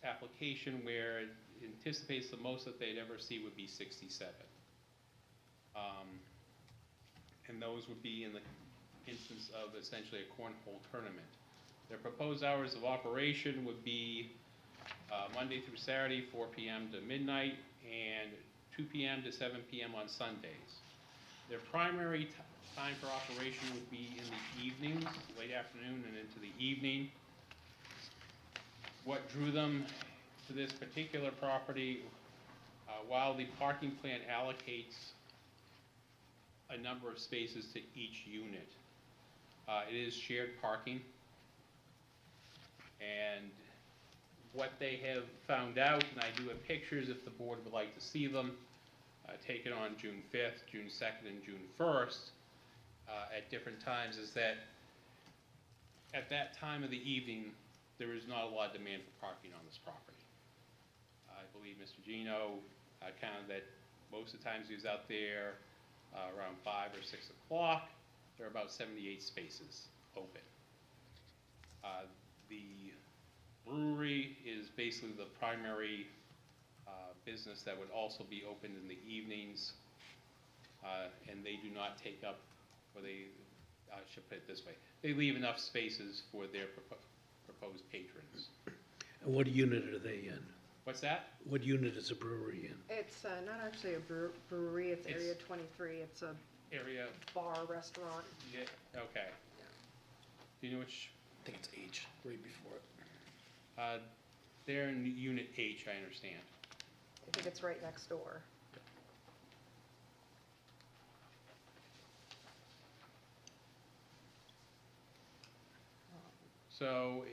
application where it anticipates the most that they'd ever see would be 67. And those would be in the instance of essentially a cornhole tournament. Their proposed hours of operation would be Monday through Saturday, 4 p.m. to midnight, and 2 p.m. to 7 p.m. on Sundays. Their primary time for operation would be in the evenings, late afternoon and into the evening. What drew them to this particular property, while the parking plan allocates a number of spaces to each unit, it is shared parking. And what they have found out, and I do have pictures if the board would like to see them, taken on June 5th, June 2nd, and June 1st at different times, is that at that time of the evening, there is not a lot of demand for parking on this property. I believe Mr. Gino counted that most of the times he was out there around 5 or 6 o'clock. There are about 78 spaces open. The brewery is basically the primary business that would also be open in the evenings, and they do not take up, or they, I should put it this way, they leave enough spaces for their proposed patrons. And what unit are they in? What's that? What unit is a brewery in? It's not actually a brewery, it's It's- Area 23, it's a Area, bar, restaurant. yeah, okay. Do you know which? I think it's H, right before it. They're in Unit H, I understand. I think it's right next door. So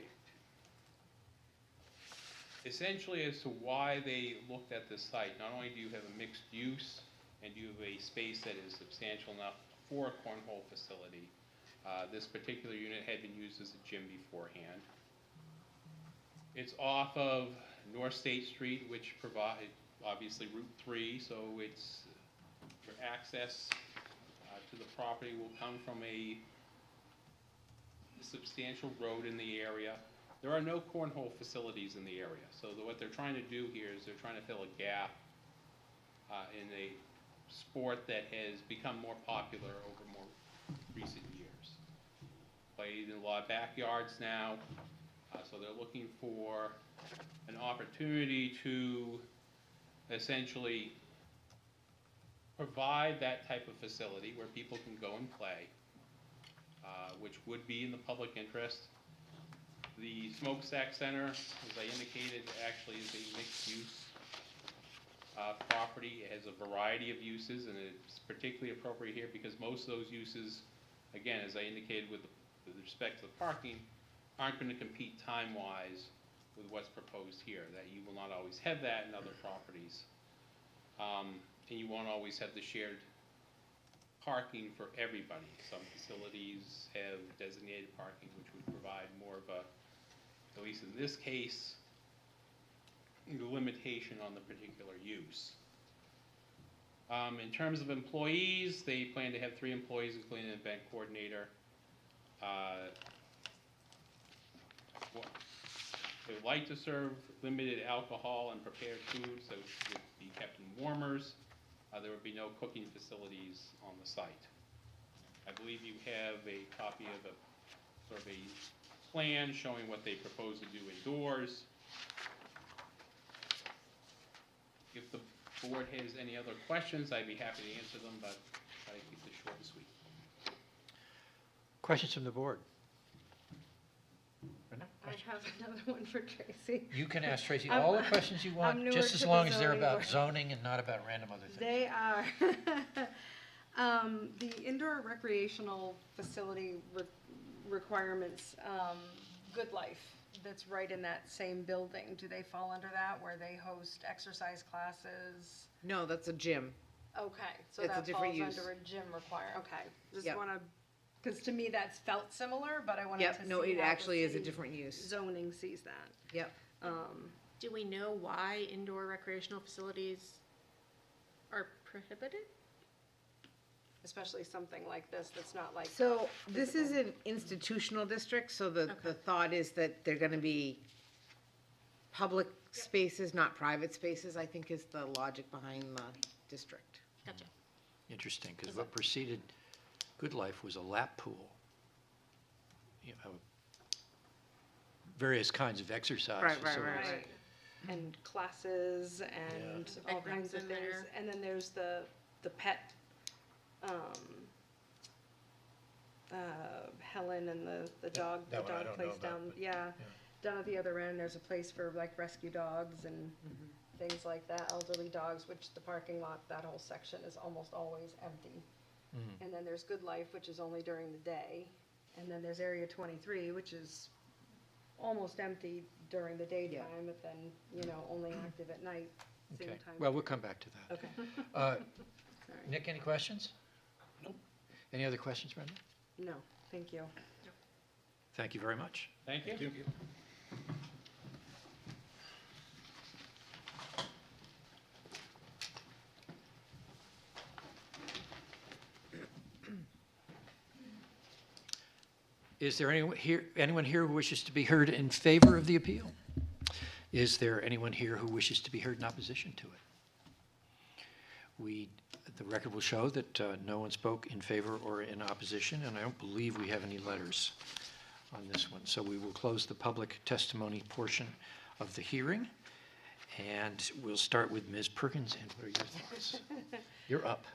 essentially, as to why they looked at this site, not only do you have a mixed use and you have a space that is substantial enough for a cornhole facility, this particular unit had been used as a gym beforehand. It's off of North State Street, which provide, obviously Route 3, so it's, your access to the property will come from a substantial road in the area. There are no cornhole facilities in the area, so what they're trying to do here is they're trying to fill a gap in a sport that has become more popular over more recent years. Played in a lot of backyards now, so they're looking for an opportunity to essentially provide that type of facility where people can go and play, which would be in the public interest. The Smokestack Center, as I indicated, actually is a mixed-use property. It has a variety of uses, and it's particularly appropriate here because most of those uses, again, as I indicated with respect to the parking, aren't going to compete time-wise with what's proposed here, that you will not always have that in other properties. And you won't always have the shared parking for everybody. Some facilities have designated parking, which would provide more of a, at least in this case, the limitation on the particular use. In terms of employees, they plan to have 3 employees, including an event coordinator. They would like to serve limited alcohol and prepared foods that would be kept in warmers. There would be no cooking facilities on the site. I believe you have a copy of a sort of a plan showing what they propose to do indoors. If the board has any other questions, I'd be happy to answer them, but try to keep this short and sweet. Questions from the board? I have another one for Tracy. You can ask Tracy I'm- all the questions you want, I'm newer just to as the long as they're zoning about board. zoning and not about random other things. They are. The indoor recreational facility requirements, Good Life, that's right in that same building, do they fall under that, where they host exercise classes? No, that's a gym. Okay, so It's a that different falls use. under a gym okay. Just Yep. wanna, because to me that's felt similar, but I wanted to see Yep, no, it how the actually is a city different use. zoning sees that. Yep. Do we know why indoor recreational facilities are prohibited? Especially something like this, that's not like. So this is physical. an institutional district, so the Okay. thought is that they're gonna be public spaces, not private spaces, I think is the logic behind the district. Gotcha. Interesting, because what preceded Good Life was a lap pool. You know, various kinds of exercises. Right. so it's- Right. And classes and all Playgrounds kinds of in things. there. And then there's the pet, Helen and the dog, the that one I dog don't know place about, down, but, yeah. Down at the other end, there's a place for like rescue dogs and things like that, elderly dogs, which the parking lot, that whole section is almost always empty. Mhm. And then there's Good Life, which is only during the day. And then there's Area 23, which is almost empty during the daytime, but then, only active at night. same Okay, time well, we'll period. come back to that. Okay, sorry. Nick, any questions? Nope. Any other questions, Brenda? No, thank you. Thank you very much. Thank you. Is there anyone here who wishes to be heard in favor of the appeal? Is there anyone here who wishes to be heard in opposition to it? The record will show that no one spoke in favor or in opposition, and I don't believe we have any letters on this one. So we will close the public testimony portion of the hearing, and we'll start with Ms. Perkins, and what are your thoughts? You're up.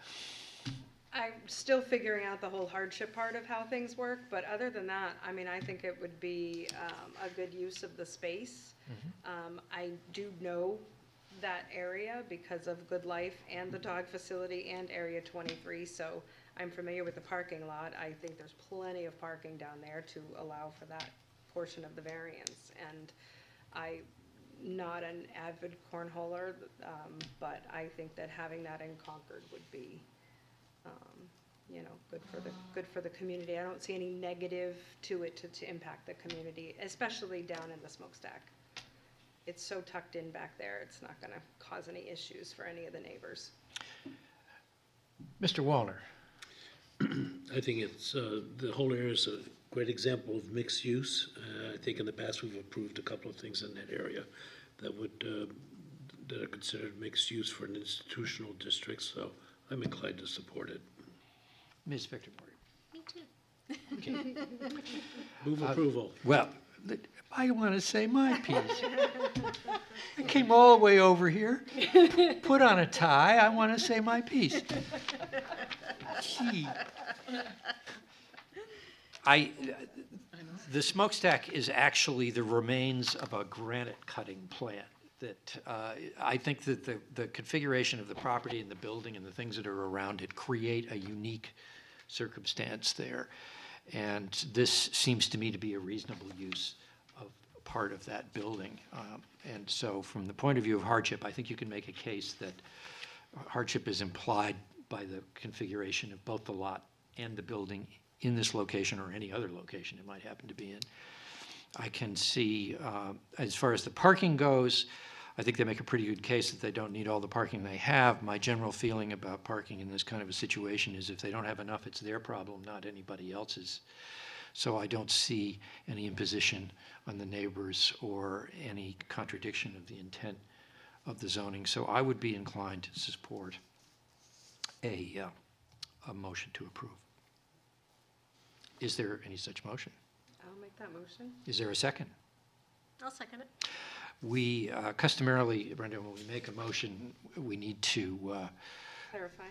I'm still figuring out the whole hardship part of how things work, but other than that, I mean, I think it would be a good use of the space. I do know that area because of Good Life and the dog facility and Area 23, so I'm familiar with the parking lot. I think there's plenty of parking down there to allow for that portion of the variance. And I'm not an avid cornholer, but I think that having that in Concord would be good for the community. I don't see any negative to it to impact the community, especially down in the smokestack. It's so tucked in back there, it's not gonna cause any issues for any of the neighbors. Mr. Wallner. I think it's, the whole area is a great example of mixed use. I think in the past, we've approved a couple of things in that area that that are considered mixed use for an institutional district, so I'm inclined to support it. Ms. Victor Morgan. Me too. Okay. Move approval. Well, I want to say my piece. I came all the way over here, put on a tie, I want to say my piece. Gee. The smokestack is actually the remains of a granite cutting plant that I think that the configuration of the property and the building and the things that are around it create a unique circumstance there. And this seems to me to be a reasonable use of part of that building. And so from the point of view of hardship, I think you can make a case that hardship is implied by the configuration of both the lot and the building in this location or any other location it might happen to be in. I can see, as far as the parking goes, I think they make a pretty good case that they don't need all the parking they have. My general feeling about parking in this kind of a situation is if they don't have enough, it's their problem, not anybody else's. So I don't see any imposition on the neighbors or any contradiction of the intent of the zoning. So I would be inclined to support a motion to approve. Is there any such motion? I'll make that motion. Is there a second? I'll second it. We customarily, Brenda, when we make a motion, we need to, Clarify.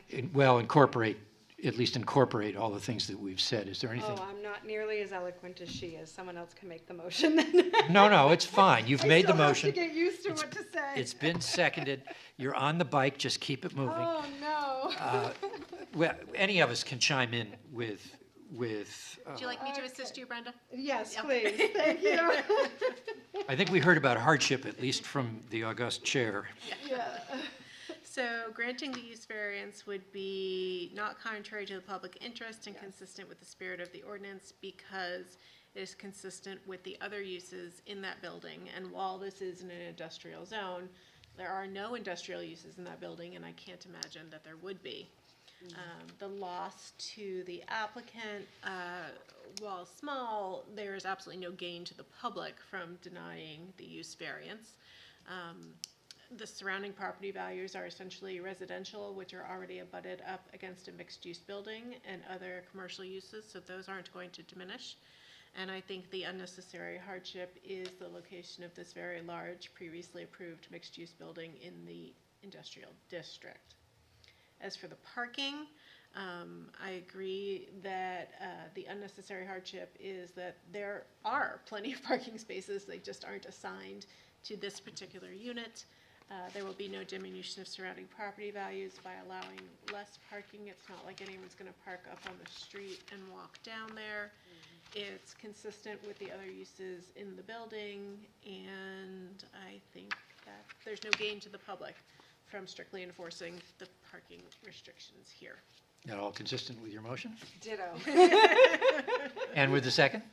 incorporate, at least incorporate all the things that we've said. Is there anything? Oh, I'm not nearly as eloquent as she is. Someone else can make the motion then. No, it's fine. You've made the I motion. still have to get used to what to say. It's been seconded. You're on the bike. Just keep it moving. Oh, no. Well, any of us can chime in with. Would you like me to assist you, Brenda? Yes, Yeah. please, thank you. I think we heard about hardship, at least from the august chair. Yeah. So granting the use variance would be not contrary to the public interest and consistent with the spirit of the ordinance because it is consistent with the other uses in that building. And while this is in an industrial zone, there are no industrial uses in that building, and I can't imagine that there would be. The loss to the applicant, while small, there is absolutely no gain to the public from denying the use variance. The surrounding property values are essentially residential, which are already abutted up against a mixed-use building and other commercial uses, so those aren't going to diminish. And I think the unnecessary hardship is the location of this very large, previously approved mixed-use building in the industrial district. As for the parking, I agree that the unnecessary hardship is that there are plenty of parking spaces, they just aren't assigned to this particular unit. There will be no diminution of surrounding property values by allowing less parking. It's not like anyone's going to park up on the street and walk down there. It's consistent with the other uses in the building, and I think that there's no gain to the public from strictly enforcing the parking restrictions here. That all consistent with your motion? Ditto. And with the second?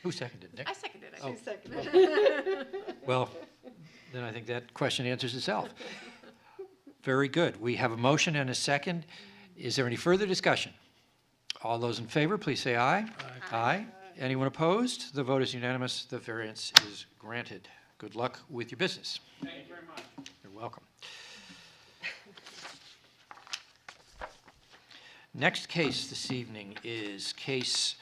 Who seconded, Nick? I seconded it. Oh. Who seconded? Well, then I think that question answers itself. Very good. We have a motion and a second. Is there any further discussion? All those in favor, please say aye. Aye. Anyone opposed? The vote is unanimous. The variance is granted. Good luck with your business. Thank you very much. You're welcome. Next case this evening is case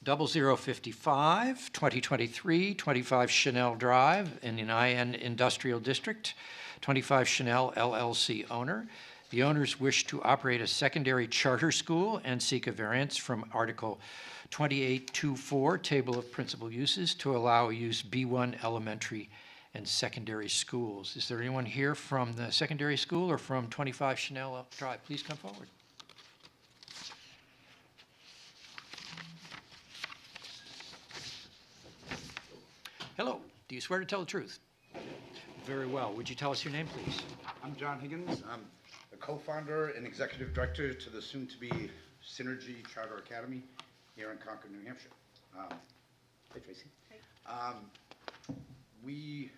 0055, 2023, 25 Chanel Drive in an IN Industrial District, 25 Chanel LLC owner. The owners wish to operate a secondary charter school and seek a variance from Article 2824, Table of Principal Uses, to allow use B1 elementary and secondary schools. Is there anyone here from the secondary school or from 25 Chanel Drive? Please come forward. Hello. Do you swear to tell the truth? Very well. Would you tell us your name, please? I'm John Higgins. I'm the co-founder and executive director to the soon-to-be Synergy Charter Academy here in Concord, New Hampshire. Hey, Tracy. We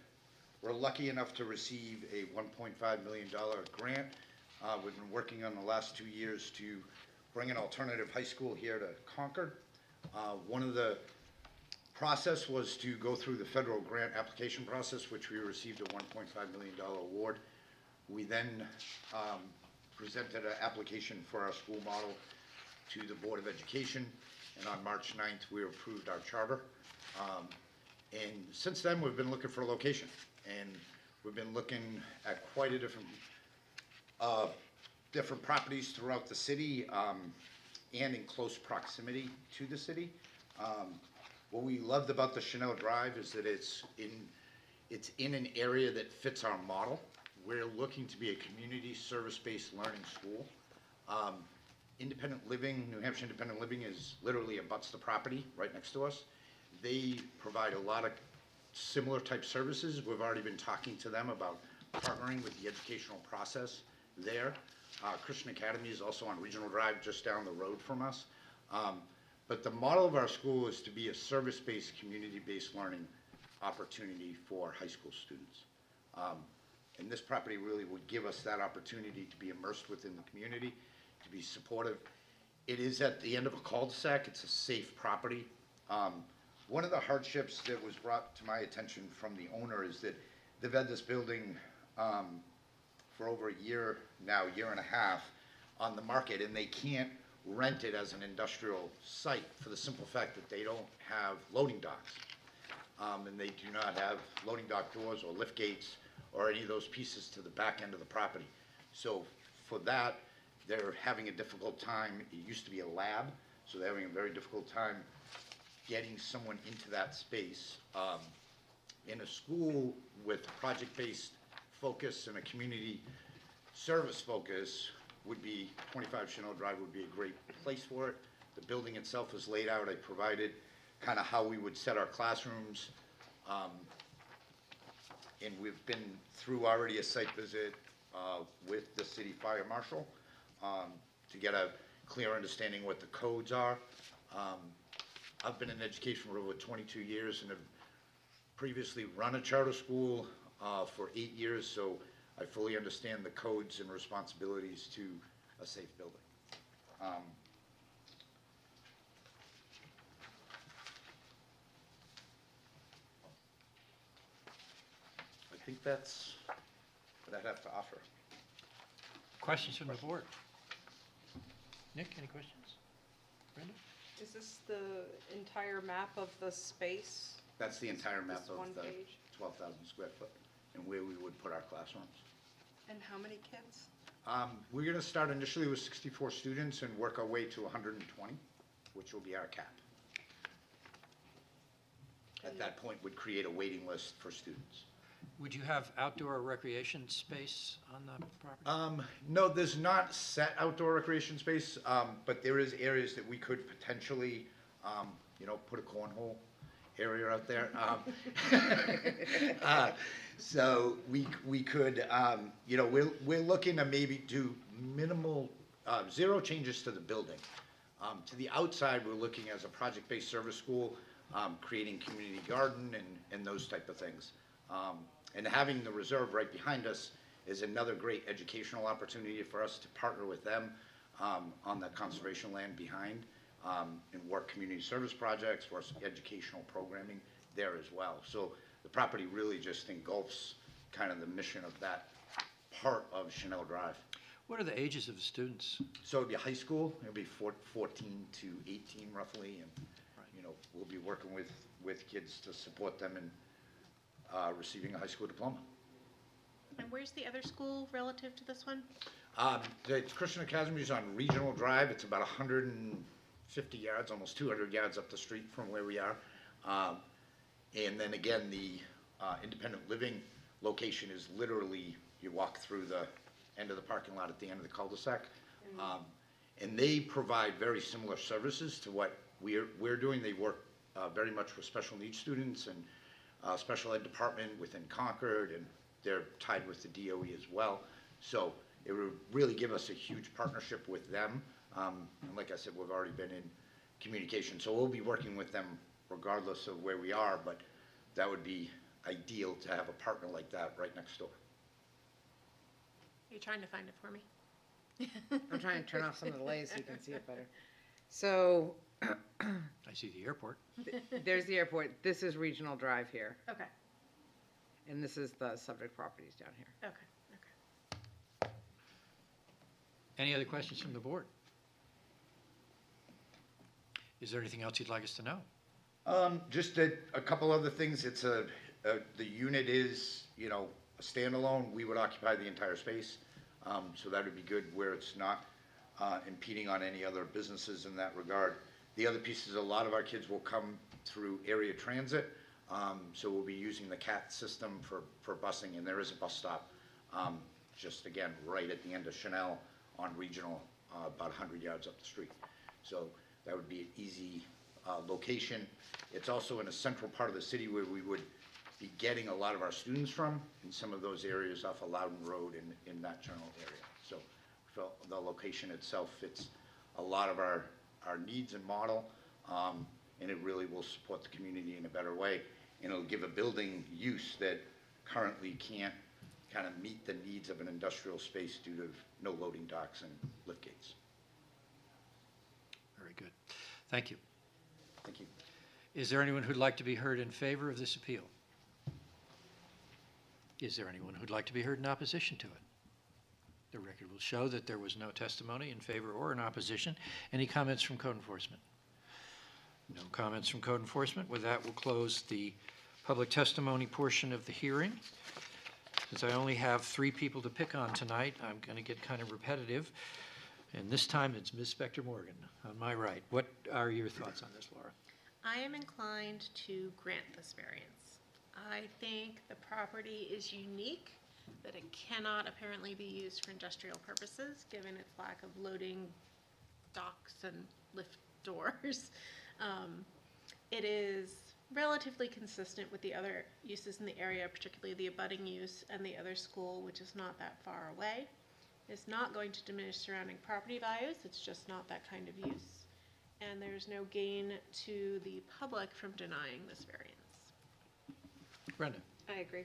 were lucky enough to receive a $1.5 million grant. We've been working on the last 2 years to bring an alternative high school here to Concord. One of the process was to go through the federal grant application process, which we received a $1.5 million award. We then presented an application for our school model to the Board of Education, and on March 9th, we approved our charter. And since then, we've been looking for a location, and we've been looking at quite a different properties throughout the city and in close proximity to the city. What we loved about the Chanel Drive is that it's in an area that fits our model. We're looking to be a community service-based learning school. Independent living, New Hampshire Independent Living is literally abuts the property right next to us. They provide a lot of similar type services. We've already been talking to them about partnering with the educational process there. Christian Academy is also on Regional Drive just down the road from us. But the model of our school is to be a service-based, community-based learning opportunity for high school students. And this property really would give us that opportunity to be immersed within the community, to be supportive. It is at the end of a cul-de-sac. It's a safe property. One of the hardships that was brought to my attention from the owner is that they've had this building for over a year now, year and a half, on the market, and they can't rent it as an industrial site for the simple fact that they don't have loading docks. And they do not have loading dock doors or lift gates or any of those pieces to the back end of the property. So for that, they're having a difficult time. It used to be a lab, so they're having a very difficult time getting someone into that space. In a school with project-based focus and a community service focus, would be 25 Chanel Drive would be a great place for it. The building itself is laid out. I provided kind of how we would set our classrooms. And we've been through already a site visit with the city fire marshal to get a clear understanding what the codes are. I've been in education for over 22 years and have previously run a charter school for 8 years, so I fully understand the codes and responsibilities to a safe building. think that's what I'd have to offer. Questions from the board? Nick, any questions? Brenda? Is this the entire map of the space? That's the entire map This of one the page? 12,000 square foot and where we would put our classrooms. And how many kids? We're going to start initially with 64 students and work our way to 120, which will be our cap. At that point, would create a waiting list for students. Would you have outdoor recreation space on the property? No, there's not set outdoor recreation space, but there is areas that we could potentially, put a cornhole area out there. So we could, we're looking to maybe do minimal, zero changes to the building. To the outside, we're looking as a project-based service school, creating community garden and those type of things. And having the reserve right behind us is another great educational opportunity for us to partner with them on the conservation land behind and work community service projects, work educational programming there as well. So the property really just engulfs kind of the mission of that part of Chanel Drive. What are the ages of the students? So it'd be high school, it'll be 14 to 18 roughly, and, we'll be working with kids to support them in receiving a high school diploma. And where's the other school relative to this one? The Christian Academy is on Regional Drive. It's about 150 yards, almost 200 yards up the street from where we are. And then again, the independent living location is literally, you walk through the end of the parking lot at the end of the cul-de-sac. And they provide very similar services to what we're doing. They work very much with special needs students and special ed department within Concord, and they're tied with the DOE as well. So it would really give us a huge partnership with them. And like I said, we've already been in communication. So we'll be working with them regardless of where we are, but that would be ideal to have a partner like that right next door. Are you trying to find it for me? I'm trying to turn off some of the lights so you can see it better. So I see the airport. there's the airport. This is Regional Drive here, Okay, and this is the subject properties down here. okay. Any other questions from the board? Is there anything else you'd like us to know? Just a couple other things. It's the unit is, a standalone. We would occupy the entire space. So that would be good where it's not impeding on any other businesses in that regard. The other piece is a lot of our kids will come through area transit. So we'll be using the CAT system for busing, and there is a bus stop just again right at the end of Chanel on Regional, about 100 yards up the street. So that would be an easy location. It's also in a central part of the city where we would be getting a lot of our students from, in some of those areas off of Loudon Road in that general area. So the location itself fits a lot of our needs and model, and it really will support the community in a better way. And it'll give a building use that currently can't kind of meet the needs of an industrial space due to no loading docks and lift gates. Very good. Thank you. Thank you. Is there anyone who'd like to be heard in favor of this appeal? Is there anyone who'd like to be heard in opposition to it? The record will show that there was no testimony in favor or in opposition. Any comments from code enforcement? No comments from code enforcement. With that, we'll close the public testimony portion of the hearing. Since I only have 3 people to pick on tonight, I'm going to get kind of repetitive. And this time it's Ms. Spector Morgan on my right. What are your thoughts on this, Laura? I am inclined to grant this variance. I think the property is unique, that it cannot apparently be used for industrial purposes, given its lack of loading docks and lift doors. It is relatively consistent with the other uses in the area, particularly the abutting use and the other school, which is not that far away. It's not going to diminish surrounding property values, it's just not that kind of use. And there's no gain to the public from denying this variance. Brenda? I agree.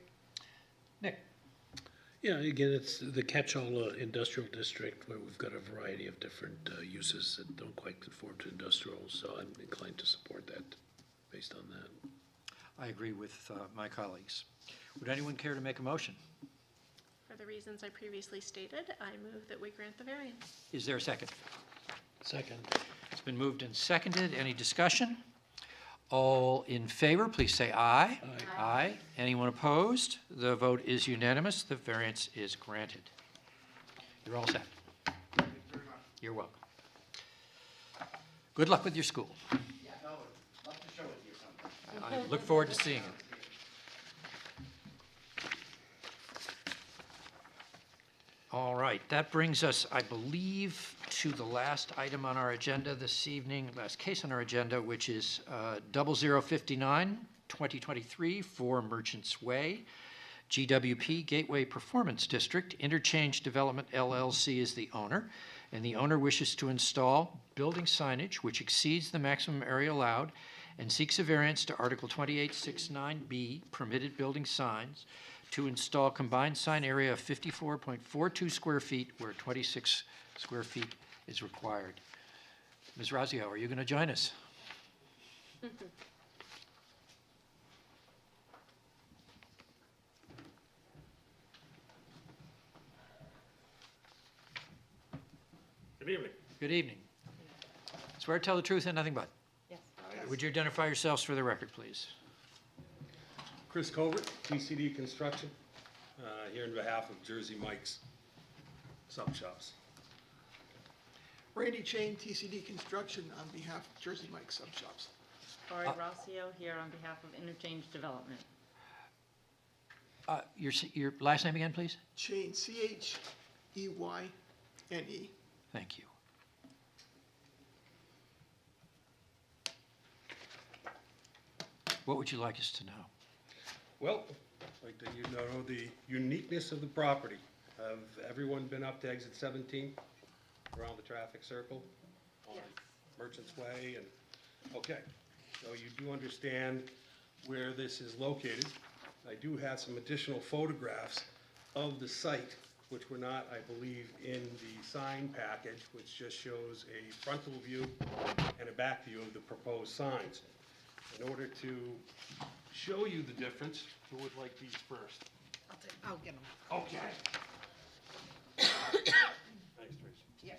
Nick? Yeah, again, it's the catch-all industrial district where we've got a variety of different uses that don't quite conform to industrial, so I'm inclined to support that based on that. I agree with my colleagues. Would anyone care to make a motion? For the reasons I previously stated, I move that we grant the variance. Is there a second? Second. It's been moved and seconded. Any discussion? All in favor, please say aye. Aye. Aye. Anyone opposed? The vote is unanimous. The variance is granted. You're all set. You're welcome. Good luck with your school. Yeah, no, love to show it to you sometime. I look forward to seeing it. All right, that brings us, I believe, to the last item on our agenda this evening, last case on our agenda, which is 0059, 2023, 4 Merchants Way, GWP Gateway Performance District. Interchange Development LLC is the owner, and the owner wishes to install building signage which exceeds the maximum area allowed and seeks a variance to Article 2869B, permitted building signs, to install combined sign area of 54.42 square feet where 26 square feet is required. Ms. Razio, are you going to join us? Good evening. Good evening. Swear to tell the truth and nothing but. Yes. Would you identify yourselves for the record, please? Chris Covert, TCD Construction, here on behalf of Jersey Mike's Sub Shops. Randy Chain, TCD Construction, on behalf of Jersey Mike's Sub Shops. Laurie Rossio here on behalf of Interchange Development. Your last name again, please? Chain, C-H-E-Y-N-E. Thank you. What would you like us to know? Well, I'd like to know the uniqueness of the property. Have everyone been up to exit 17 around the traffic circle on Merchants Way? And okay, so you do understand where this is located. I do have some additional photographs of the site, which were not, I believe, in the sign package, which just shows a frontal view and a back view of the proposed signs. In order to show you the difference, who would like these first? I'll get them. Okay. Thanks, Teresa. Yeah.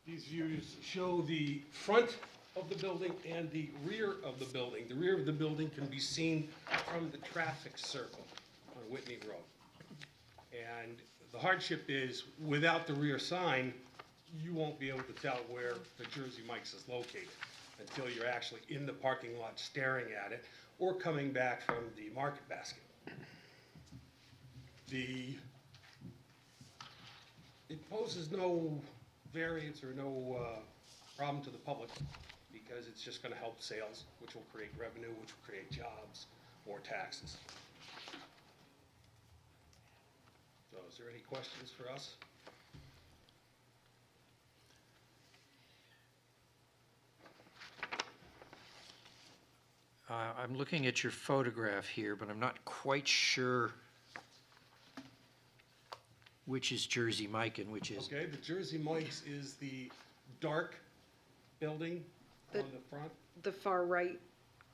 These views show the front of the building and the rear of the building. The rear of the building can be seen from the traffic circle on Whitney Road. And the hardship is, without the rear sign, you won't be able to tell where the Jersey Mike's is located until you're actually in the parking lot staring at it or coming back from the market basket. It poses no variance or no problem to the public because it's just going to help sales, which will create revenue, which will create jobs, more taxes. So is there any questions for us? I'm looking at your photograph here, but I'm not quite sure which is Jersey Mike and which is... Okay, the Jersey Mike's is the dark building on the front. The far right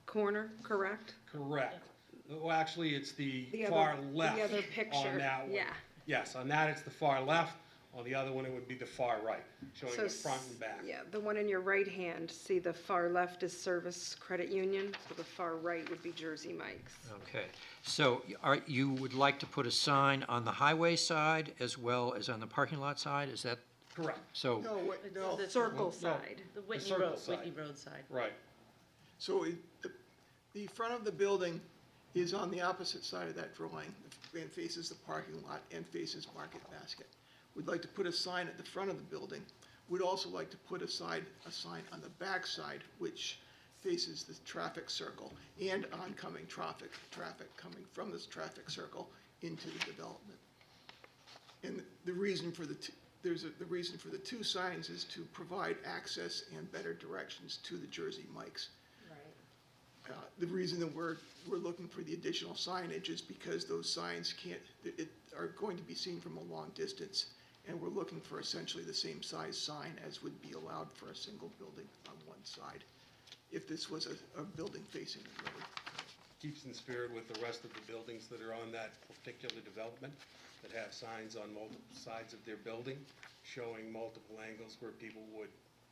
corner, correct? Correct. Well, actually, it's the The other- far left the other picture, on that one. yeah. Yes, on that it's the far left. On the other one, it would be the far right, showing So the front and back. Yeah, the one in your right hand, see the far left is Service Credit Union, so the far right would be Jersey Mike's. Okay, so you would like to put a sign on the highway side as well as on the parking lot side? Is that, Correct, so, No, wait, no. The Circle no. side. The Whitney circle Road, side. Whitney Road side. right. So the front of the building is on the opposite side of that drawing and faces the parking lot and faces Market Basket. We'd like to put a sign at the front of the building. We'd also like to put a sign on the back side, which faces the traffic circle and oncoming traffic coming from this traffic circle into the development. And the reason for the two signs is to provide access and better directions to the Jersey Mike's. The reason that we're looking for the additional signage is because those signs are going to be seen from a long distance, And we're looking for essentially the same size sign as would be allowed for a single building on one side, if this was a building facing the road. Keeps in spirit with the rest of the buildings that are on that particular development that have signs on multiple sides of their building, showing multiple angles where people would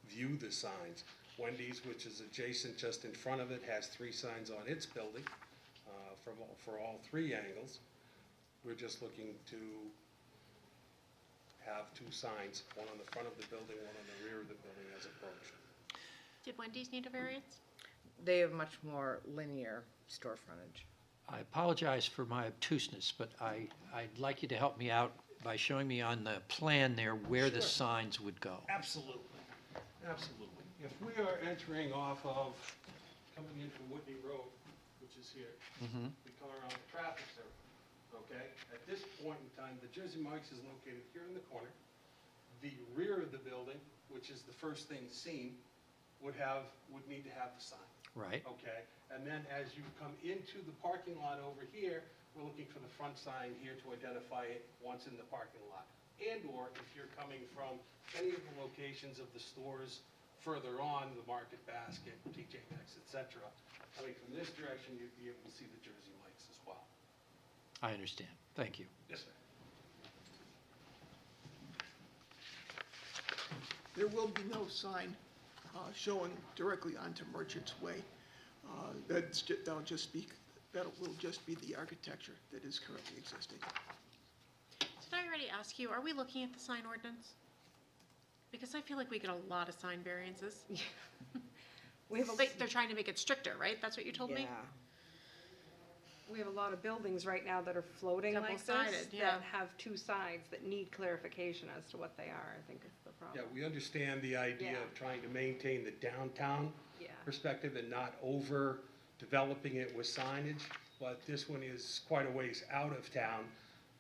view the signs. Wendy's, which is adjacent just in front of it, has 3 signs on its building for all 3 angles. We're just looking to have 2 signs, one on the front of the building, one on the rear of the building as approached. Did Wendy's need a variance? They have much more linear store frontage. I apologize for my obtuseness, but I'd like you to help me out by showing me on the plan there where the Sure. signs would go. Absolutely, absolutely. If we are entering off of, coming into Whitney Road, which is here, Mhm. we come around the traffic circle, okay? At this point in time, the Jersey Mike's is located here in the corner. The rear of the building, which is the first thing seen, would need to have the sign. Right. Okay, and then as you come into the parking lot over here, we're looking for the front sign here to identify it once in the parking lot. And/or if you're coming from any of the locations of the stores further on, the Market Basket, TJ Maxx, et cetera, coming from this direction, you'd be able to see the Jersey Mike's as well. I understand. Thank you. Yes, sir. There will be no sign showing directly onto Merchants Way. That will just be the architecture that is currently existing. Did I already ask you, are we looking at the sign ordinance? Because I feel like we get a lot of sign variances. We have a, They're trying to make it stricter, right? That's what you told me? yeah. We have a lot of buildings right now that are floating like this, Double-sided, yeah. that have 2 sides that need clarification as to what they are, I think is the Yeah, problem. we understand the idea Yeah. of trying to maintain the downtown Yeah. perspective and not over developing it with signage, but this one is quite a ways out of town.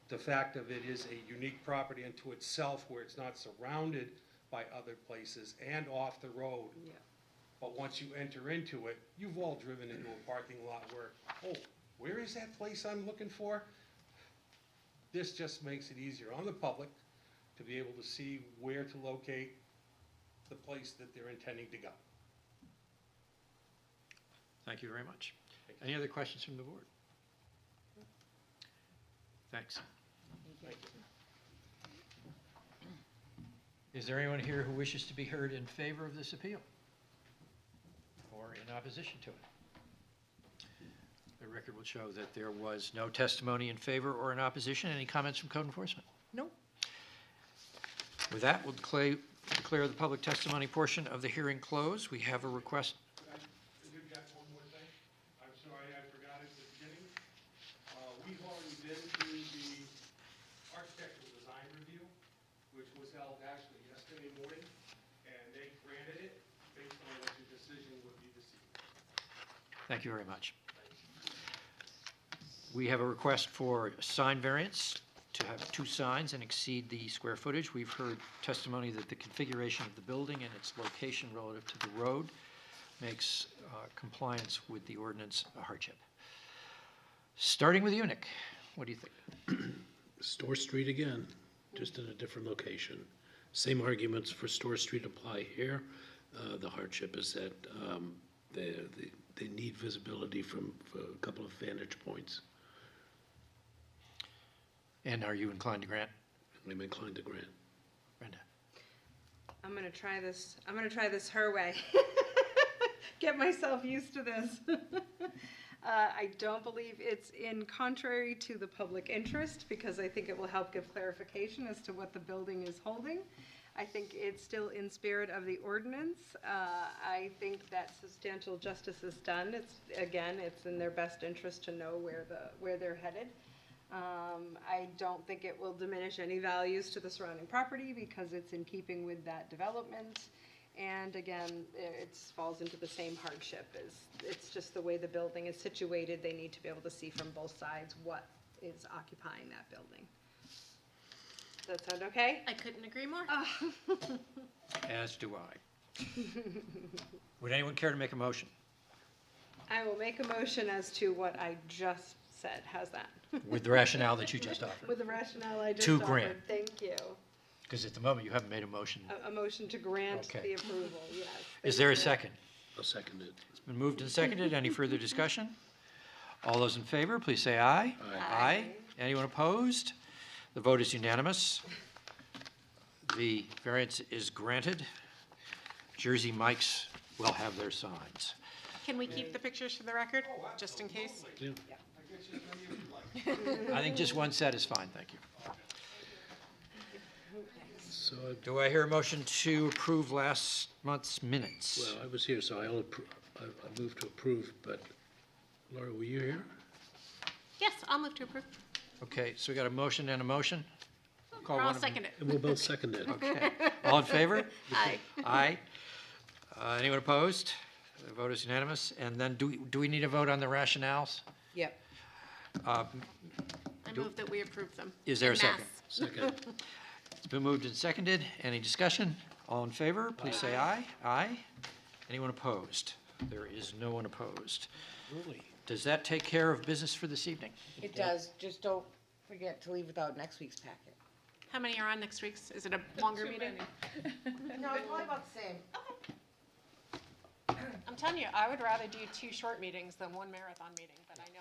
The fact of it is a unique property unto itself where it's not surrounded by other places and off the road. Yeah. But once you enter into it, you've all driven into a parking lot where, oh, where is that place I'm looking for? This just makes it easier on the public to be able to see where to locate the place that they're intending to go. Thank you very much. Thank you. Any other questions from the board? Thanks. Is there anyone here who wishes to be heard in favor of this appeal? Or in opposition to it? The record will show that there was no testimony in favor or in opposition. Any comments from code enforcement? No. With that, we'll declare the public testimony portion of the hearing closed. We have a request. Could I interject one more thing? I'm sorry, I forgot at the beginning. We've already been to the architectural design review, which was held actually yesterday morning, and they granted it based on what your decision would be this evening. Thank you very much. We have a request for sign variance to have 2 signs and exceed the square footage. We've heard testimony that the configuration of the building and its location relative to the road makes compliance with the ordinance a hardship. Starting with Unic, what do you think? Store Street again, just in a different location. Same arguments for Store Street apply here. The hardship is that they need visibility from a couple of vantage points. And are you inclined to grant? I'm inclined to grant. Brenda? I'm gonna try this her way. Get myself used to this. I don't believe it's in contrary to the public interest, because I think it will help give clarification as to what the building is holding. I think it's still in spirit of the ordinance. I think that substantial justice is done. It's in their best interest to know where they're headed. I don't think it will diminish any values to the surrounding property because it's in keeping with that development. And again, it falls into the same hardship. It's just the way the building is situated. They need to be able to see from both sides what is occupying that building. Does that sound okay? I couldn't agree more. As do I. Would anyone care to make a motion? I will make a motion as to what I just said. How's that? With the rationale that you just offered. With the rationale I just To offered. grant. Thank you. Because at the moment, you haven't made a motion. A motion to grant Okay. the approval, yes. Is there a second? I'll second it. It's been moved and seconded. Any further discussion? All those in favor, please say aye. Aye. Anyone opposed? The vote is unanimous. The variance is granted. Jersey Mike's will have their signs. Can we keep the pictures for the record, just in case? Yeah. I think just one set is fine, thank you. So, Do I hear a motion to approve last month's minutes? well, I was here, so I moved to approve, but Laura, were you here? Yes, I'll move to approve. Okay, so we got a motion and a motion? Call Or one I'll of them. second it. And we'll both second it. Okay. All in favor? Aye. Aye. Anyone opposed? The vote is unanimous. And then do we need a vote on the rationales? Yep. I move that we approve them. Is there a En second? masse. Second. It's been moved and seconded. Any discussion? All in favor, please say aye. Aye. Anyone opposed? There is no one opposed. Really? Does that take care of business for this evening? It does, just don't forget to leave without next week's packet. How many are on next week's? Is it a longer meeting? No, it's probably about the same. I'm telling you, I would rather do 2 short meetings than 1 marathon meeting, but I know